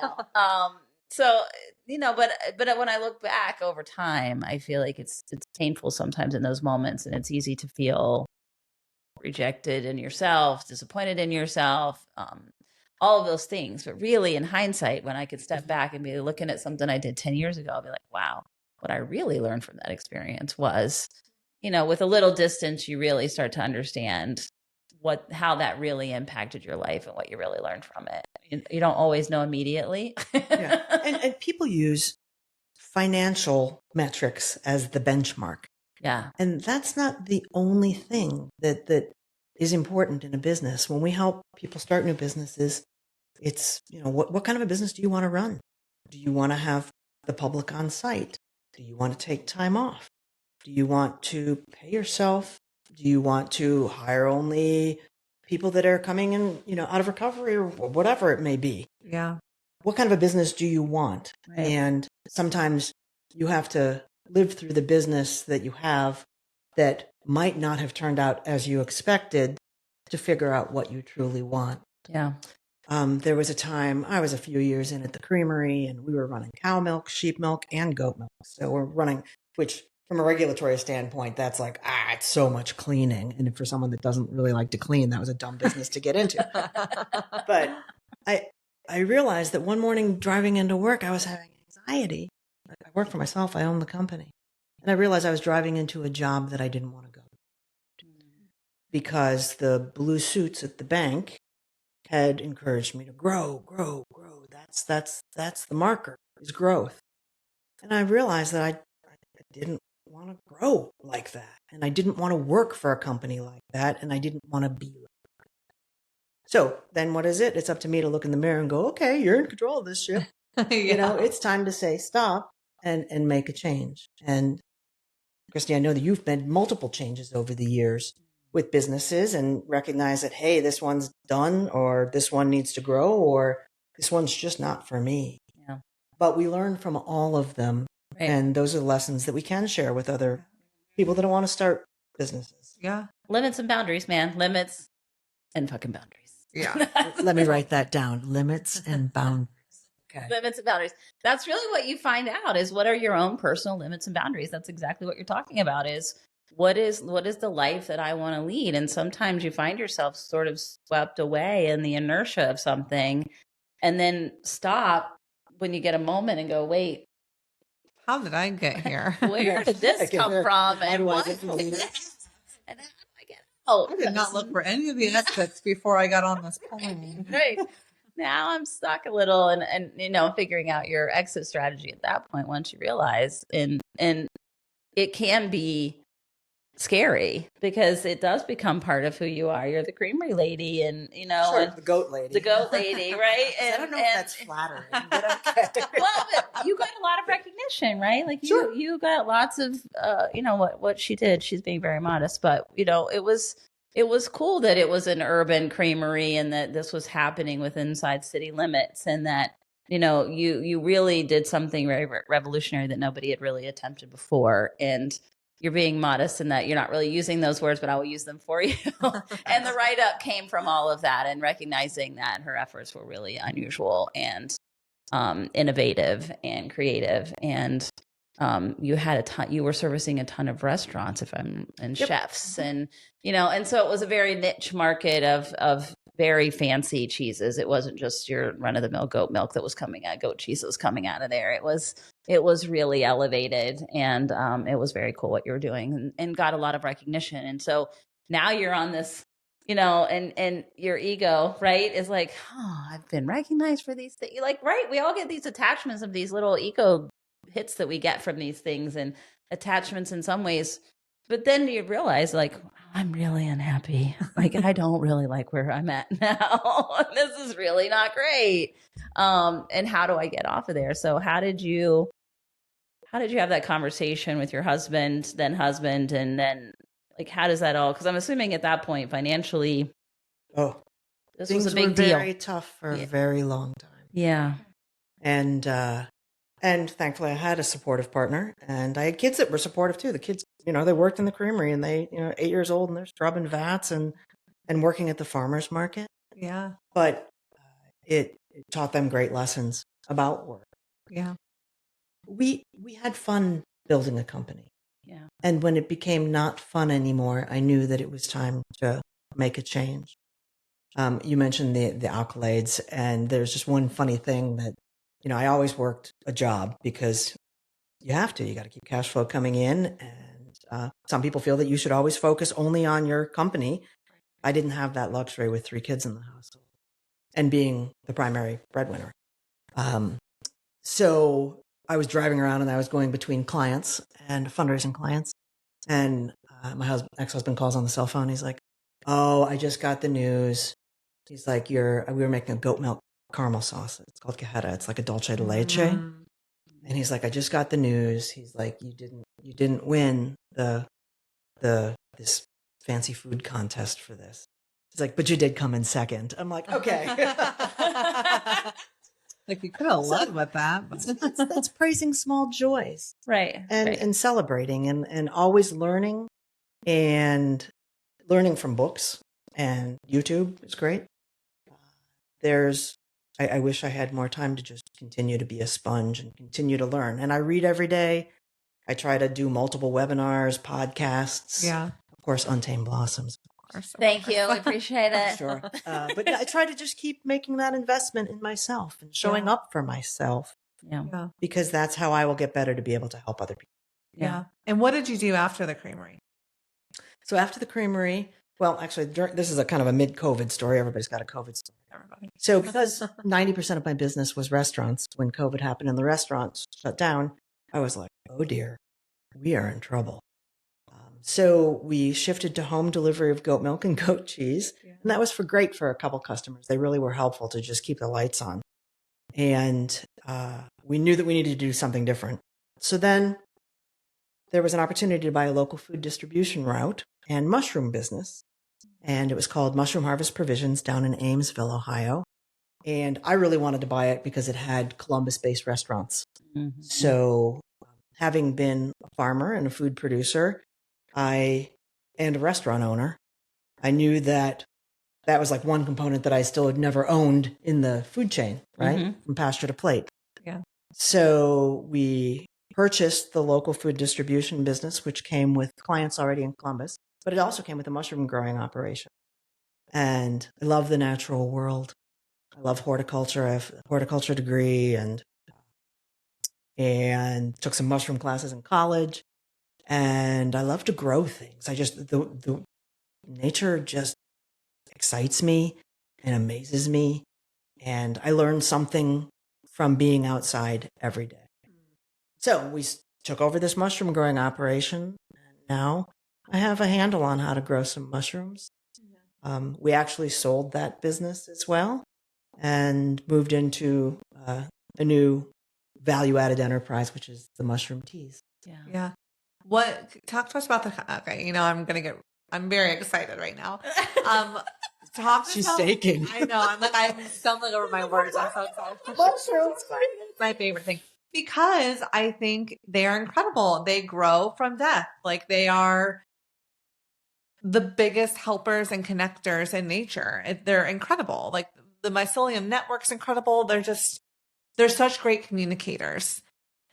S1: So, but when I look back over time, I feel like it's painful sometimes in those moments, and it's easy to feel rejected in yourself, disappointed in yourself, all of those things. But really, in hindsight, when I could step back and be looking at something I did 10 years ago, I'll be like, wow, what I really learned from that experience was, with a little distance, you really start to understand how that really impacted your life and what you really learned from it. You don't always know immediately.
S3: Yeah. And people use financial metrics as the benchmark.
S1: Yeah.
S3: And that's not the only thing that is important in a business. When we help people start new businesses, it's, what kind of a business do you want to run? Do you want to have the public on site? Do you want to take time off? Do you want to pay yourself? Do you want to hire only people that are coming in, out of recovery or whatever it may be?
S2: Yeah.
S3: What kind of a business do you want? Right. And sometimes you have to live through the business that you have that might not have turned out as you expected to figure out what you truly want.
S1: Yeah.
S3: There was a time, I was a few years in at the creamery, and we were running cow milk, sheep milk, and goat milk. So we're running, which from a regulatory standpoint, that's like, it's so much cleaning. And for someone that doesn't really like to clean, that was a dumb business to get into. But I realized that one morning driving into work, I was having anxiety. I work for myself. I own the company. And I realized I was driving into a job that I didn't want to go to because the blue suits at the bank had encouraged me to grow. That's the marker, is growth. And I realized that I didn't want to grow like that. And I didn't want to work for a company like that. And I didn't want to be like that. So then what is it? It's up to me to look in the mirror and go, okay, you're in control of this ship. Yeah. It's time to say stop and make a change. And Christy, I know that you've made multiple changes over the years with businesses and recognize that, hey, this one's done, or this one needs to grow, or this one's just not for me.
S1: Yeah.
S3: But we learn from all of them. Right. And those are the lessons that we can share with other people that want to start businesses.
S2: Yeah.
S1: Limits and boundaries, man. Limits and fucking boundaries.
S2: Yeah.
S3: Let me write that down. Limits and boundaries. Okay.
S1: Limits and boundaries. That's really what you find out is what are your own personal limits and boundaries. That's exactly what you're talking about is what is the life that I want to lead? And sometimes you find yourself sort of swept away in the inertia of something and then stop when you get a moment and go, wait,
S2: how did I get here?
S1: Where did this come from? And what is this? And how do I get out?
S2: I did not look for any of the exits before I got on this plane.
S1: Right. Now I'm stuck a little and figuring out your exit strategy at that point once you realize and it can be scary because it does become part of who you are. You're the creamery lady and
S3: sure, and the goat lady.
S1: The goat lady, right?
S3: And, I don't know if that's flattering, but okay.
S1: Well, but you got a lot of recognition, right? Like
S3: sure.
S1: you got lots of what she did. She's being very modest, but it was cool that it was an urban creamery and that this was happening within inside city limits and that, you really did something very revolutionary that nobody had really attempted before. And you're being modest in that you're not really using those words, but I will use them for you. And the write-up came from all of that and recognizing that her efforts were really unusual and innovative and creative. And you were servicing a ton of restaurants and chefs and so it was a very niche market of very fancy cheeses. It wasn't just your run-of-the-mill goat milk that was coming out, goat cheese that was coming out of there. It was really elevated and it was very cool what you were doing and got a lot of recognition. And so now you're on this, and your ego, right, is like, I've been recognized for these things. Like, right, we all get these attachments of these little ego hits that we get from these things and attachments in some ways. But then you realize, like, I'm really unhappy. Like, I don't really like where I'm at now. This is really not great. And how do I get off of there? So how did you have that conversation with your husband, and then like, how does that all, because I'm assuming at that point financially,
S3: this
S1: was a big deal.
S3: Very tough for a very long time.
S1: Yeah.
S3: And thankfully I had a supportive partner, and I had kids that were supportive too. The kids, they worked in the creamery, and they, 8 years old, and they're scrubbing vats and working at the farmer's market.
S2: Yeah.
S3: But it taught them great lessons about work.
S2: Yeah.
S3: We had fun building a company.
S1: Yeah.
S3: And when it became not fun anymore, I knew that it was time to make a change. You mentioned the accolades, and there's just one funny thing that, I always worked a job because you have to. You got to keep cash flow coming in. And some people feel that you should always focus only on your company. I didn't have that luxury with 3 kids in the household and being the primary breadwinner. So I was driving around, and I was going between clients and fundraising clients. And my ex-husband calls on the cell phone. He's like, "Oh, I just got the news." He's like, we were making a goat milk caramel sauce. It's called cajeta. It's like a dulce de leche. And he's like, "I just got the news." He's like, you didn't win this fancy food contest for this." He's like, "But you did come in second." I'm like, "Okay."
S2: Like, you could have led with that. But
S3: that's praising small joys.
S1: Right.
S3: And celebrating and always learning, and learning from books, and YouTube is great. I wish I had more time to just continue to be a sponge and continue to learn. And I read every day. I try to do multiple webinars, podcasts.
S2: Yeah.
S3: Of course, Untamed Blossoms. Of course.
S1: Thank you. I appreciate it.
S3: Sure. But I try to just keep making that investment in myself and showing up for myself.
S1: Yeah.
S3: Because that's how I will get better to be able to help other people.
S2: Yeah. And what did you do after the creamery?
S3: So after the creamery, well, actually, this is a kind of a mid-COVID story. Everybody's got a COVID story.
S2: Everybody.
S3: So because 90% of my business was restaurants, when COVID happened and the restaurants shut down, I was like, "Oh dear, we are in trouble." So we shifted to home delivery of goat milk and goat cheese. Yeah. And that was great for a couple customers. They really were helpful to just keep the lights on. And we knew that we needed to do something different. So then there was an opportunity to buy a local food distribution route and mushroom business. And it was called Mushroom Harvest Provisions down in Amesville, Ohio. And I really wanted to buy it because it had Columbus-based restaurants. Mm-hmm. So having been a farmer and a food producer, and a restaurant owner, I knew that was like one component that I still had never owned in the food chain, right? Mm-hmm. From pasture to plate.
S2: Yeah.
S3: So we purchased the local food distribution business, which came with clients already in Columbus, but it also came with a mushroom growing operation. And I love the natural world. I love horticulture. I have a horticulture degree and took some mushroom classes in college. And I love to grow things. The nature just excites me and amazes me. And I learn something from being outside every day. So we took over this mushroom growing operation. And now I have a handle on how to grow some mushrooms. We actually sold that business as well and moved into a new value-added enterprise, which is the mushroom teas.
S2: Yeah. Talk to us about I'm very excited right now.
S3: She's staking.
S2: I know. I'm stumbling over my words. I'm so excited. Mushrooms, my favorite thing. Because I think they're incredible. They grow from death. Like, they are the biggest helpers and connectors in nature. They're incredible. Like, the mycelium network's incredible. They're such great communicators.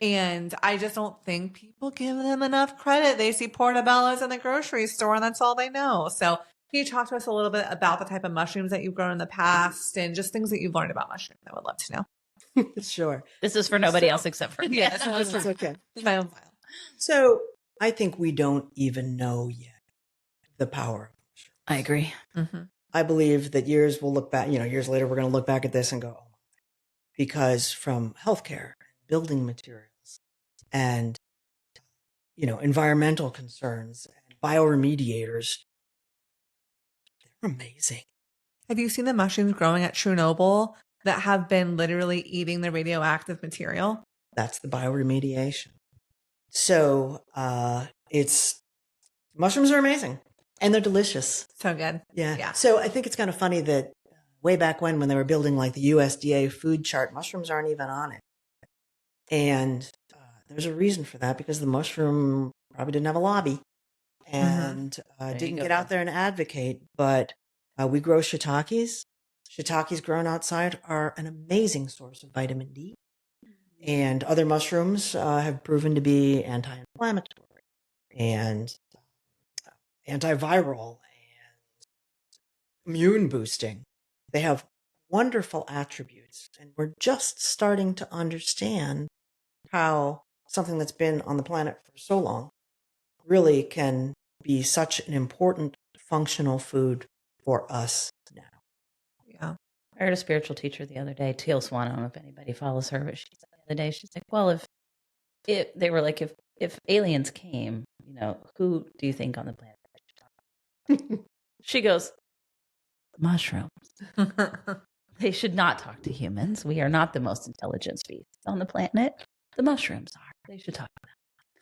S2: And I just don't think people give them enough credit. They see portobellos in the grocery store and that's all they know. So can you talk to us a little bit about the type of mushrooms that you've grown in the past and just things that you've learned about mushrooms? I would love to know.
S3: Sure.
S1: This is for nobody else except for me.
S2: Yes, it's okay. It's my own file.
S3: So I think we don't even know yet the power of mushrooms.
S1: I agree.
S3: Mm-hmm. I believe that years later, we're going to look back at this and go, oh, because from healthcare, building materials, and environmental concerns and bioremediators, they're amazing.
S2: Have you seen the mushrooms growing at Chernobyl that have been literally eating the radioactive material?
S3: That's the bioremediation. So mushrooms are amazing and they're delicious.
S2: So good.
S3: Yeah. So I think it's kind of funny that way back when they were building like the USDA food chart, mushrooms aren't even on it. And there's a reason for that, because the mushroom probably didn't have a lobby and didn't get out there and advocate. But we grow shiitakes. Shiitakes grown outside are an amazing source of vitamin D. And other mushrooms have proven to be anti-inflammatory and antiviral and immune boosting. They have wonderful attributes. And we're just starting to understand how something that's been on the planet for so long really can be such an important functional food for us now.
S1: Yeah. I heard a spiritual teacher the other day, Teal Swan, I don't know if anybody follows her, but she said the other day, she's like, well, if they were like, if aliens came, who do you think on the planet? She goes, mushrooms. They should not talk to humans. We are not the most intelligent species on the planet. The mushrooms are. They should talk to them.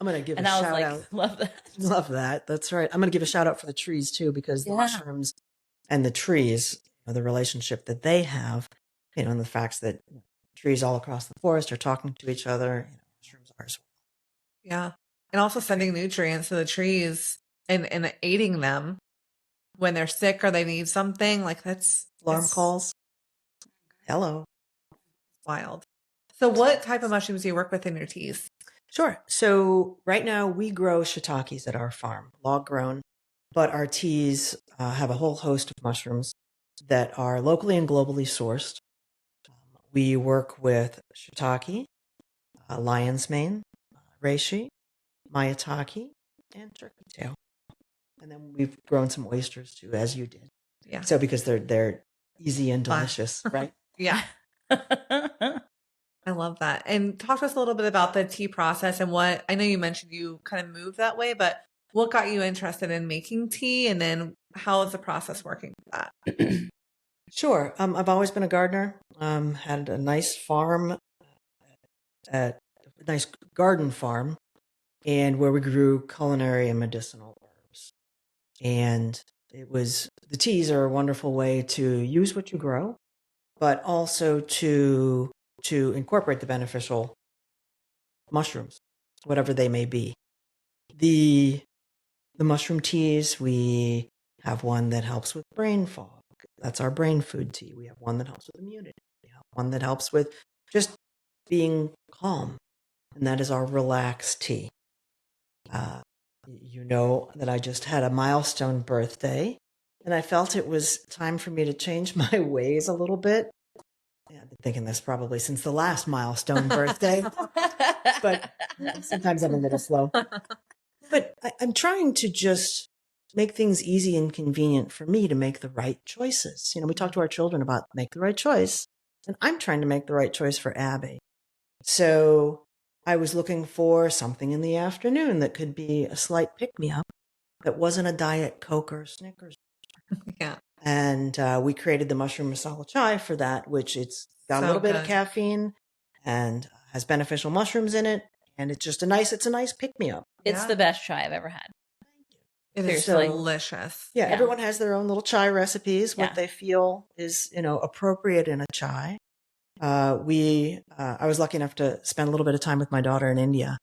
S3: I'm going to give a shout out.
S1: Love that.
S3: Love that. That's right. I'm going to give a shout out for the trees too, because the mushrooms and the trees, the relationship that they have, and the facts that trees all across the forest are talking to each other, mushrooms are as well.
S2: Yeah. And also sending nutrients to the trees and aiding them when they're sick or they need something. Like that's
S3: alarm calls. Hello.
S2: Wild. So what type of mushrooms do you work with in your teas?
S3: Sure. So right now we grow shiitakes at our farm, log grown, but our teas have a whole host of mushrooms that are locally and globally sourced. We work with shiitake, lion's mane, reishi, maitake, and turkey tail. And then we've grown some oysters too, as you did.
S2: Yeah.
S3: So because they're easy and delicious, right?
S2: Yeah. I love that. And talk to us a little bit about the tea process and what, I know you mentioned you kind of moved that way, but what got you interested in making tea, and then how is the process working for that?
S3: Sure. I've always been a gardener, had a nice farm, a nice garden farm, and where we grew culinary and medicinal herbs. And the teas are a wonderful way to use what you grow, but also to incorporate the beneficial mushrooms, whatever they may be. The mushroom teas, we have one that helps with brain fog. That's our brain food tea. We have one that helps with immunity. We have one that helps with just being calm, and that is our relax tea. You know that I just had a milestone birthday, and I felt it was time for me to change my ways a little bit. Yeah, I've been thinking this probably since the last milestone birthday, but sometimes I'm a little slow. But I'm trying to just make things easy and convenient for me to make the right choices. We talk to our children about make the right choice, and I'm trying to make the right choice for Abbe. So I was looking for something in the afternoon that could be a slight pick-me-up that wasn't a Diet Coke or Snickers.
S2: Yeah.
S3: And we created the mushroom masala chai for that, which it's got a little bit of caffeine and has beneficial mushrooms in it. And it's just a nice pick-me-up.
S1: It's the best chai I've ever had.
S2: It is delicious.
S3: Yeah, everyone has their own little chai recipes, what they feel is, appropriate in a chai. I was lucky enough to spend a little bit of time with my daughter in India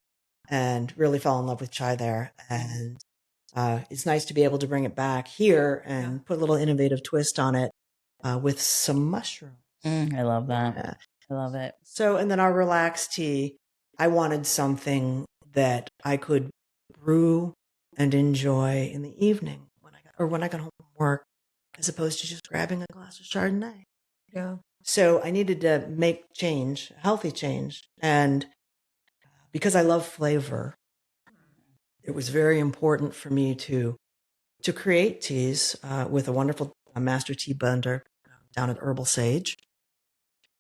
S3: and really fell in love with chai there. And it's nice to be able to bring it back here and put a little innovative twist on it with some mushrooms.
S1: I love that. Yeah. I love it.
S3: So, and then our relaxed tea, I wanted something that I could brew and enjoy in the evening when I got home from work, as opposed to just grabbing a glass of Chardonnay.
S2: Yeah.
S3: So I needed to make change, healthy change. And because I love flavor, it was very important for me to create teas with a wonderful master tea blender down at Herbal Sage,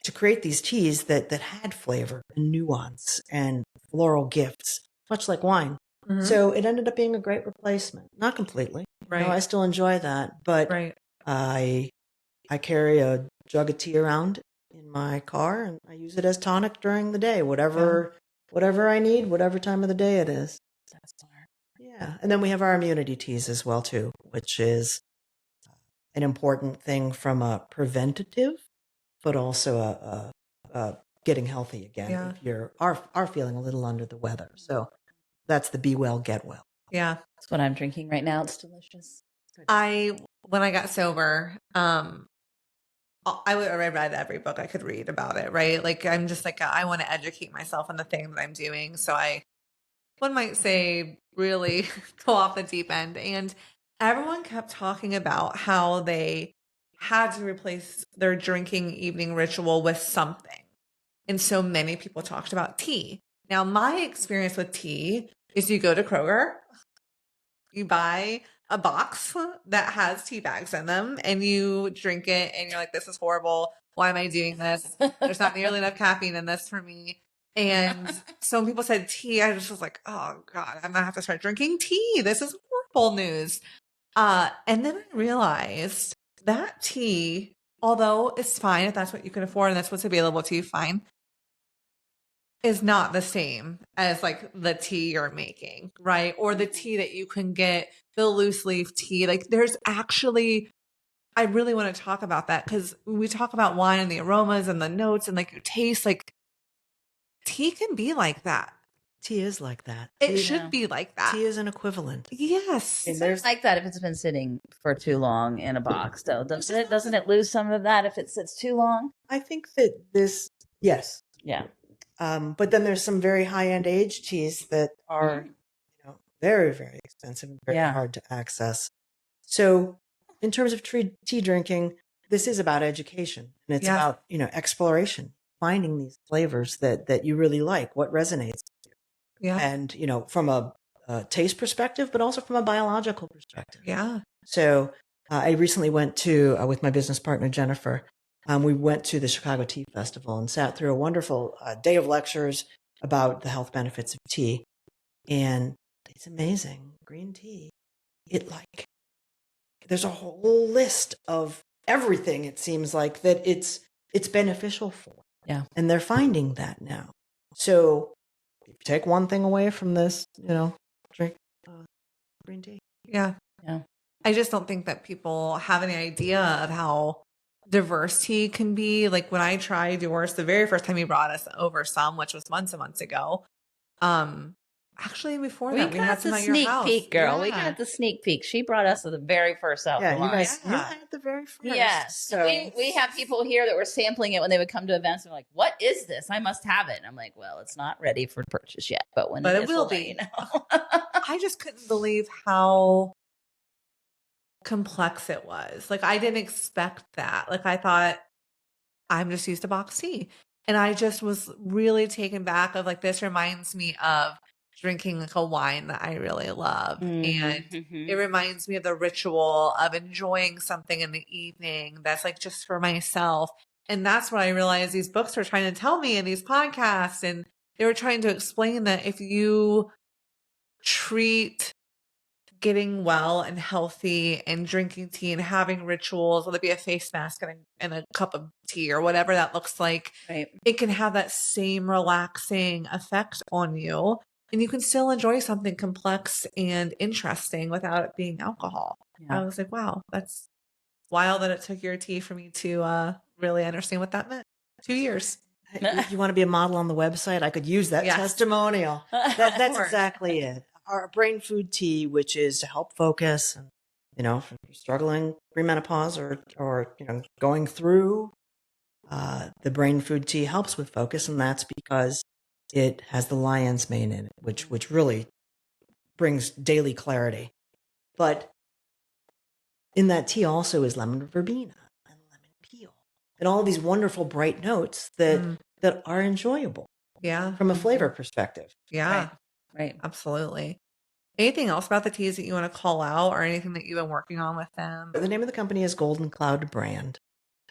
S3: to create these teas that had flavor and nuance and floral gifts, much like wine. Mm-hmm. So it ended up being a great replacement. Not completely. Right. I still enjoy that, but I carry a jug of tea around in my car, and I use it as tonic during the day, whatever I need, whatever time of the day it is. That's smart. Yeah. And then we have our immunity teas as well, too, which is an important thing from a preventative, but also a getting healthy again if you are feeling a little under the weather. So that's the Be Well, Get Well.
S2: Yeah.
S1: That's what I'm drinking right now. It's delicious.
S2: When I got sober, I read every book I could read about it, right? Like, I'm just like, I want to educate myself on the thing that I'm doing. So one might say, really go off the deep end. And everyone kept talking about how they had to replace their drinking evening ritual with something. And so many people talked about tea. Now, my experience with tea is you go to Kroger, you buy a box that has tea bags in them, and you drink it, and you're like, this is horrible. Why am I doing this? There's not nearly enough caffeine in this for me. And so when people said tea, I just was like, oh God, I'm gonna have to start drinking tea. This is horrible news. And then I realized that tea, although it's fine if that's what you can afford and that's what's available to you, fine, is not the same as like the tea you're making, right? Or the tea that you can get, the loose leaf tea. Like, there's actually, I really want to talk about that, because we talk about wine and the aromas and the notes and like your taste, like tea can be like that.
S3: Tea is like that.
S2: It should be like that.
S3: Tea is an equivalent.
S2: Yes.
S1: It's like that if it's been sitting for too long in a box, though. Doesn't it lose some of that if it sits too long?
S3: I think that yes.
S1: Yeah.
S3: But then there's some very high-end aged teas that are, very, very expensive and very hard to access. So in terms of tea drinking, this is about education, and it's about, exploration, finding these flavors that you really like, what resonates with you.
S2: Yeah.
S3: And, from a taste perspective, but also from a biological perspective.
S2: Yeah.
S3: So I recently went to, with my business partner, Jennifer, we went to the Chicago Tea Festival and sat through a wonderful day of lectures about the health benefits of tea. And it's amazing. Green tea, there's a whole list of everything, it seems like, that it's beneficial for.
S1: Yeah.
S3: And they're finding that now. So if you take one thing away from this, drink green tea.
S2: Yeah.
S1: Yeah.
S2: I just don't think that people have any idea of how diverse tea can be. Like, when I tried yours the very first time you brought us over some, which was months and months ago. Actually, before that, we had some at your house.
S1: Peek, girl.
S2: Yeah.
S1: We got the sneak peek. She brought us to the very first out the line.
S3: You had the very first.
S1: Yes. So we have people here that were sampling it when they would come to events and like, what is this? I must have it. And I'm like, well, it's not ready for purchase yet, but it
S2: will be. I just couldn't believe how complex it was. Like, I didn't expect that. Like, I thought, I'm just used to box tea. And I just was really taken back of like, this reminds me of drinking like a wine that I really love.
S1: Mm-hmm.
S2: And it reminds me of the ritual of enjoying something in the evening that's like just for myself. And that's what I realized these books were trying to tell me in these podcasts. And they were trying to explain that if you treat getting well and healthy and drinking tea and having rituals, whether it be a face mask and a cup of tea or whatever that looks like,
S1: right,
S2: it can have that same relaxing effect on you. And you can still enjoy something complex and interesting without it being alcohol. Yeah. I was like, wow, that's wild that it took your tea for me to really understand what that meant. 2 years.
S3: If you want to be a model on the website, I could use that testimonial. That's exactly it. Our brain food tea, which is to help focus, and if you're struggling premenopause or going through, the brain food tea helps with focus, and that's because it has the lion's mane in it, which really brings daily clarity. But in that tea also is lemon verbena and lemon peel and all these wonderful bright notes that are enjoyable.
S2: Yeah,
S3: from a flavor perspective.
S2: Yeah.
S1: Right.
S2: Absolutely. Anything else about the teas that you want to call out, or anything that you've been working on with them?
S3: The name of the company is Golden Cloud Brand.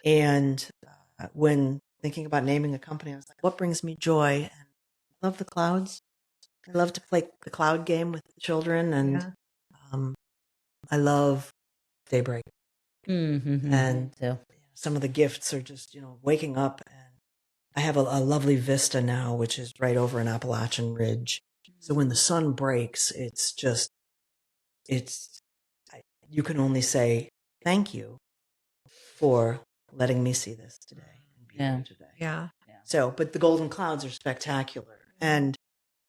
S3: And when thinking about naming a company, I was like, what brings me joy? And I love the clouds. I love to play the cloud game with the children. And I love daybreak.
S1: Mm-hmm.
S3: And some of the gifts are just, waking up. And I have a lovely vista now, which is right over an Appalachian Ridge. So when the sun breaks, you can only say thank you for letting me see this today and be here today.
S2: Yeah.
S3: So, but the golden clouds are spectacular. And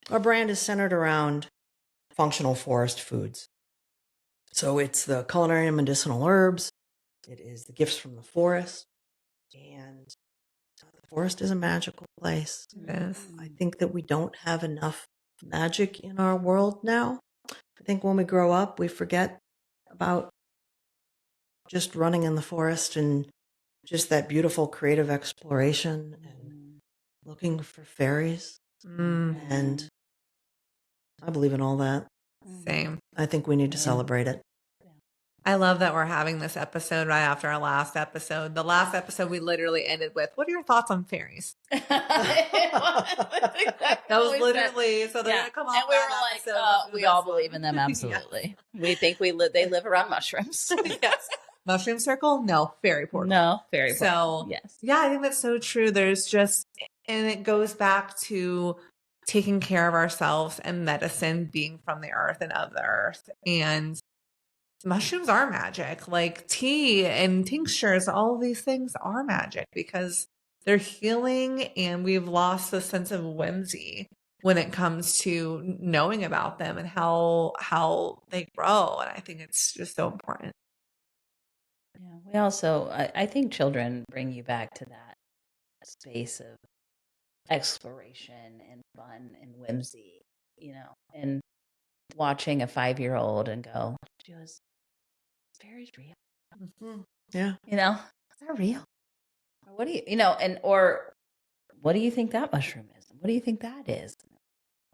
S3: our brand is centered around functional forest foods. So it's the culinary and medicinal herbs. It is the gifts from the forest. And the forest is a magical place.
S2: Yes.
S3: I think that we don't have enough magic in our world now. I think when we grow up, we forget about just running in the forest and just that beautiful creative exploration and looking for fairies. And I believe in all that.
S2: Same.
S3: I think we need to celebrate it.
S2: I love that we're having this episode right after our last episode. The last episode we literally ended with, what are your thoughts on fairies? That was literally, so they're going to come off.
S1: And we were like, we all believe in them, absolutely. Yes. We think they live around mushrooms.
S2: Yes. Mushroom circle? No. Fairy portal.
S1: No. Fairy portal.
S2: So, yes. Yeah, I think that's so true. There's just, and it goes back to taking care of ourselves and medicine being from the earth and of the earth. And mushrooms are magic. Like tea and tinctures, all of these things are magic because they're healing, and we've lost the sense of whimsy when it comes to knowing about them and how they grow. And I think it's just so important.
S1: Yeah, we also, I think children bring you back to that space of exploration and fun and whimsy, and watching a 5-year-old and go, is fairies real?
S3: Mm-hmm. Yeah.
S1: Is that real? Or what do you, or what do you think that mushroom is? What do you think that is?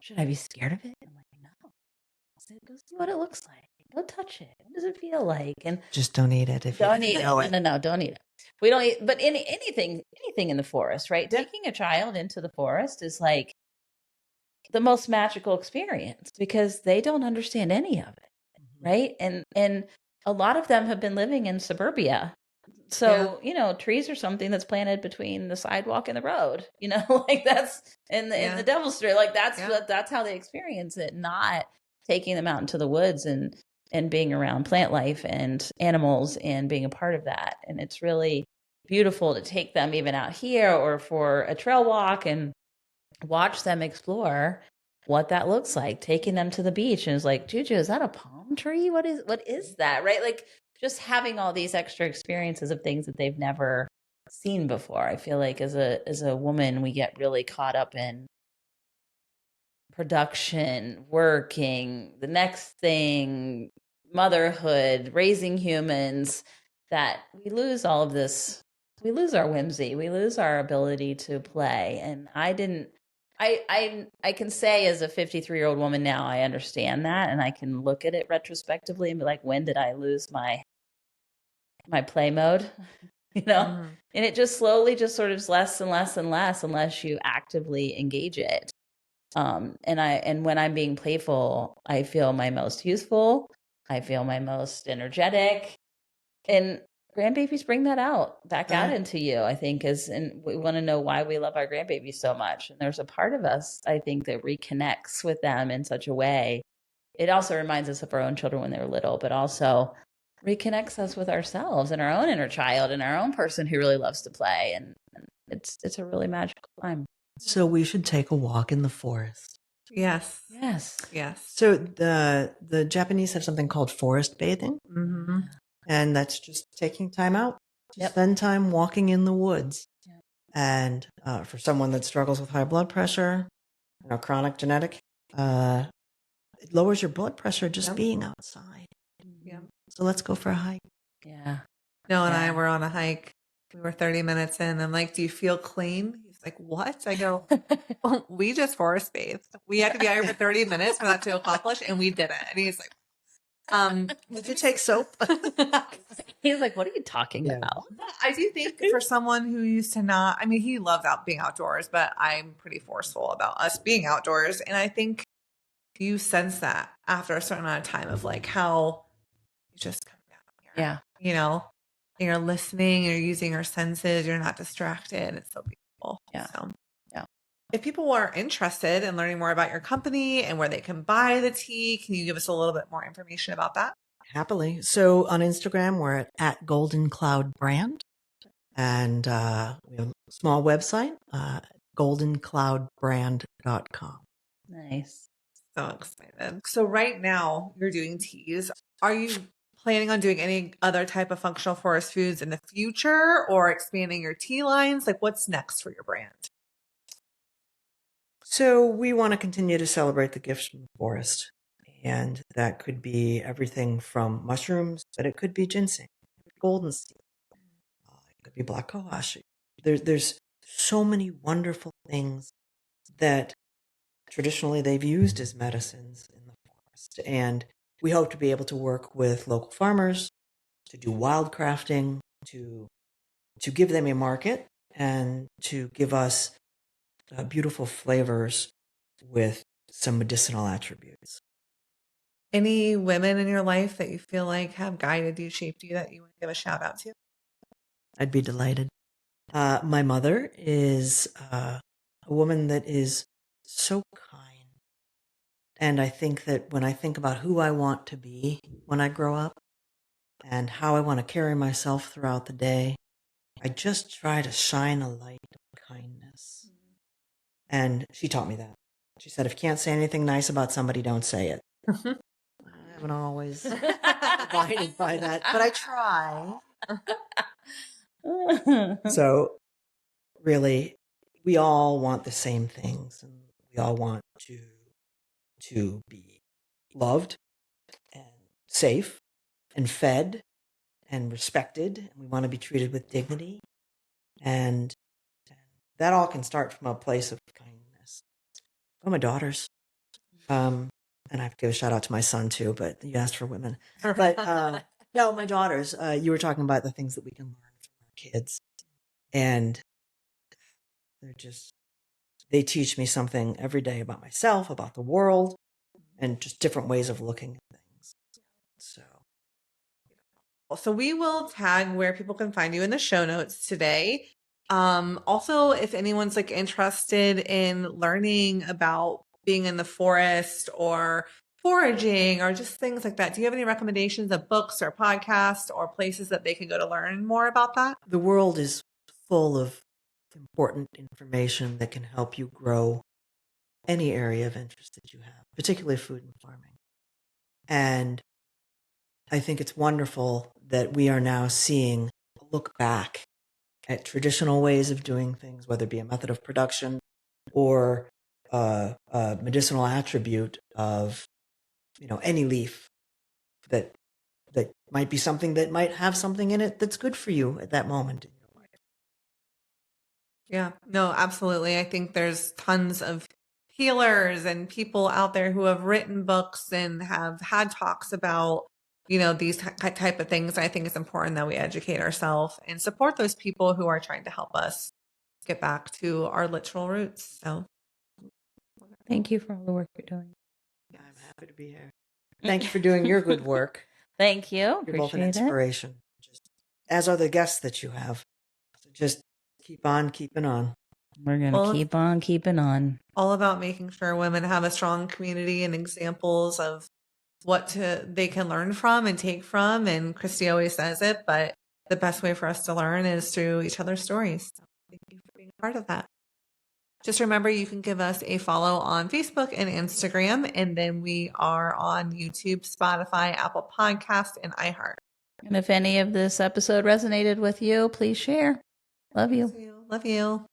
S1: Should I be scared of it? I'm like, no. I said, go see what it looks like. Go touch it. What does it feel like? And
S3: just don't eat it if
S1: don't
S3: you
S1: eat
S3: know
S1: it. No, don't eat it. We don't eat, but anything in the forest, right? Yeah. Taking a child into the forest is like the most magical experience because they don't understand any of it, right? And a lot of them have been living in suburbia. So, trees are something that's planted between the sidewalk and the road, like that's in the Devil's Street. Like that's how they experience it, not taking them out into the woods and being around plant life and animals and being a part of that. And it's really beautiful to take them even out here or for a trail walk and watch them explore what that looks like, taking them to the beach. And it's like, Juju, is that a palm tree? What is that? Right? Like just having all these extra experiences of things that they've never seen before. I feel like as a woman, we get really caught up in production, working, the next thing, motherhood, raising humans, that we lose all of this. We lose our whimsy. We lose our ability to play. And I can say as a 53-year-old woman now, I understand that. And I can look at it retrospectively and be like, when did I lose my play mode? And it just slowly just sort of less and less and less unless you actively engage it. And when I'm being playful, I feel my most youthful. I feel my most energetic, and grandbabies bring that back out into you, I think, and we want to know why we love our grandbabies so much. And there's a part of us, I think, that reconnects with them in such a way. It also reminds us of our own children when they were little, but also reconnects us with ourselves and our own inner child and our own person who really loves to play. And it's a really magical time.
S3: So we should take a walk in the forest.
S2: Yes.
S3: So the Japanese have something called forest bathing.
S2: Mm-hmm.
S3: And that's just taking time out to spend time walking in the woods. Yep. And for someone that struggles with high blood pressure, chronic genetic, it lowers your blood pressure just being outside.
S2: Yeah.
S3: So let's go for a hike.
S1: Yeah.
S2: Noah and I were on a hike. We were 30 minutes in. I'm like, do you feel clean? He's like, what? I go, well, we just forest bathed. We had to be out here for 30 minutes for that to accomplish, and we didn't. And he's like,
S3: did you take soap?
S1: He's like, what are you talking about?
S2: I do think for someone who used to not, he loves being outdoors, but I'm pretty forceful about us being outdoors. And I think you sense that after a certain amount of time of like how you just come down here.
S1: Yeah.
S2: You're listening, you're using your senses, you're not distracted. It's so beautiful.
S1: Yeah.
S2: So,
S1: yeah.
S2: If people are interested in learning more about your company and where they can buy the tea, can you give us a little bit more information about that?
S3: Happily. So on Instagram, we're at Golden Cloud Brand. And we have a small website, goldencloudbrand.com.
S1: Nice.
S2: So excited. So right now you're doing teas. Are you planning on doing any other type of functional forest foods in the future or expanding your tea lines? Like what's next for your brand?
S3: So we want to continue to celebrate the gifts from the forest. And that could be everything from mushrooms, but it could be ginseng, golden seal, it could be black cohosh. There's so many wonderful things that traditionally they've used as medicines in the forest. And we hope to be able to work with local farmers to do wild crafting, to give them a market and to give us beautiful flavors with some medicinal attributes.
S2: Any women in your life that you feel like have guided you, shaped you, that you want to give a shout out to?
S3: I'd be delighted. My mother is a woman that is so kind. And I think that when I think about who I want to be when I grow up and how I want to carry myself throughout the day, I just try to shine a light of kindness. And she taught me that. She said, if you can't say anything nice about somebody, don't say it. I haven't always abided by that, but I try. So really, we all want the same things, and we all want to be loved and safe and fed and respected, and we want to be treated with dignity. And that all can start from a place of kindness. Oh, my daughters. And I have to give a shout out to my son too, but you asked for women. But no, my daughters, you were talking about the things that we can learn from our kids. And they teach me something every day about myself, about the world, and just different ways of looking at things.
S2: So we will tag where people can find you in the show notes today. Also, if anyone's like interested in learning about being in the forest or foraging or just things like that, do you have any recommendations of books or podcasts or places that they can go to learn more about that?
S3: The world is full of important information that can help you grow any area of interest that you have, particularly food and farming. And I think it's wonderful that we are now seeing a look back at traditional ways of doing things, whether it be a method of production or a medicinal attribute of, any leaf that might be something that might have something in it that's good for you at that moment in your life.
S2: Yeah, no, absolutely. I think there's tons of healers and people out there who have written books and have had talks about, these type of things. I think it's important that we educate ourselves and support those people who are trying to help us get back to our literal roots. So
S1: thank you for all the work you're doing.
S3: I'm happy to be here. Thank you for doing your good work.
S1: Thank you.
S3: You're
S1: Appreciate
S3: both an inspiration, as are the guests that you have. So just keep on keeping on.
S1: We're going to keep on keeping on.
S2: All about making sure women have a strong community and examples of what they can learn from and take from. And Christy always says it, but the best way for us to learn is through each other's stories. So thank you for being a part of that. Just remember, you can give us a follow on Facebook and Instagram, and then we are on YouTube, Spotify, Apple Podcasts, and iHeart.
S1: And if any of this episode resonated with you, please share. Love you.
S2: Love you.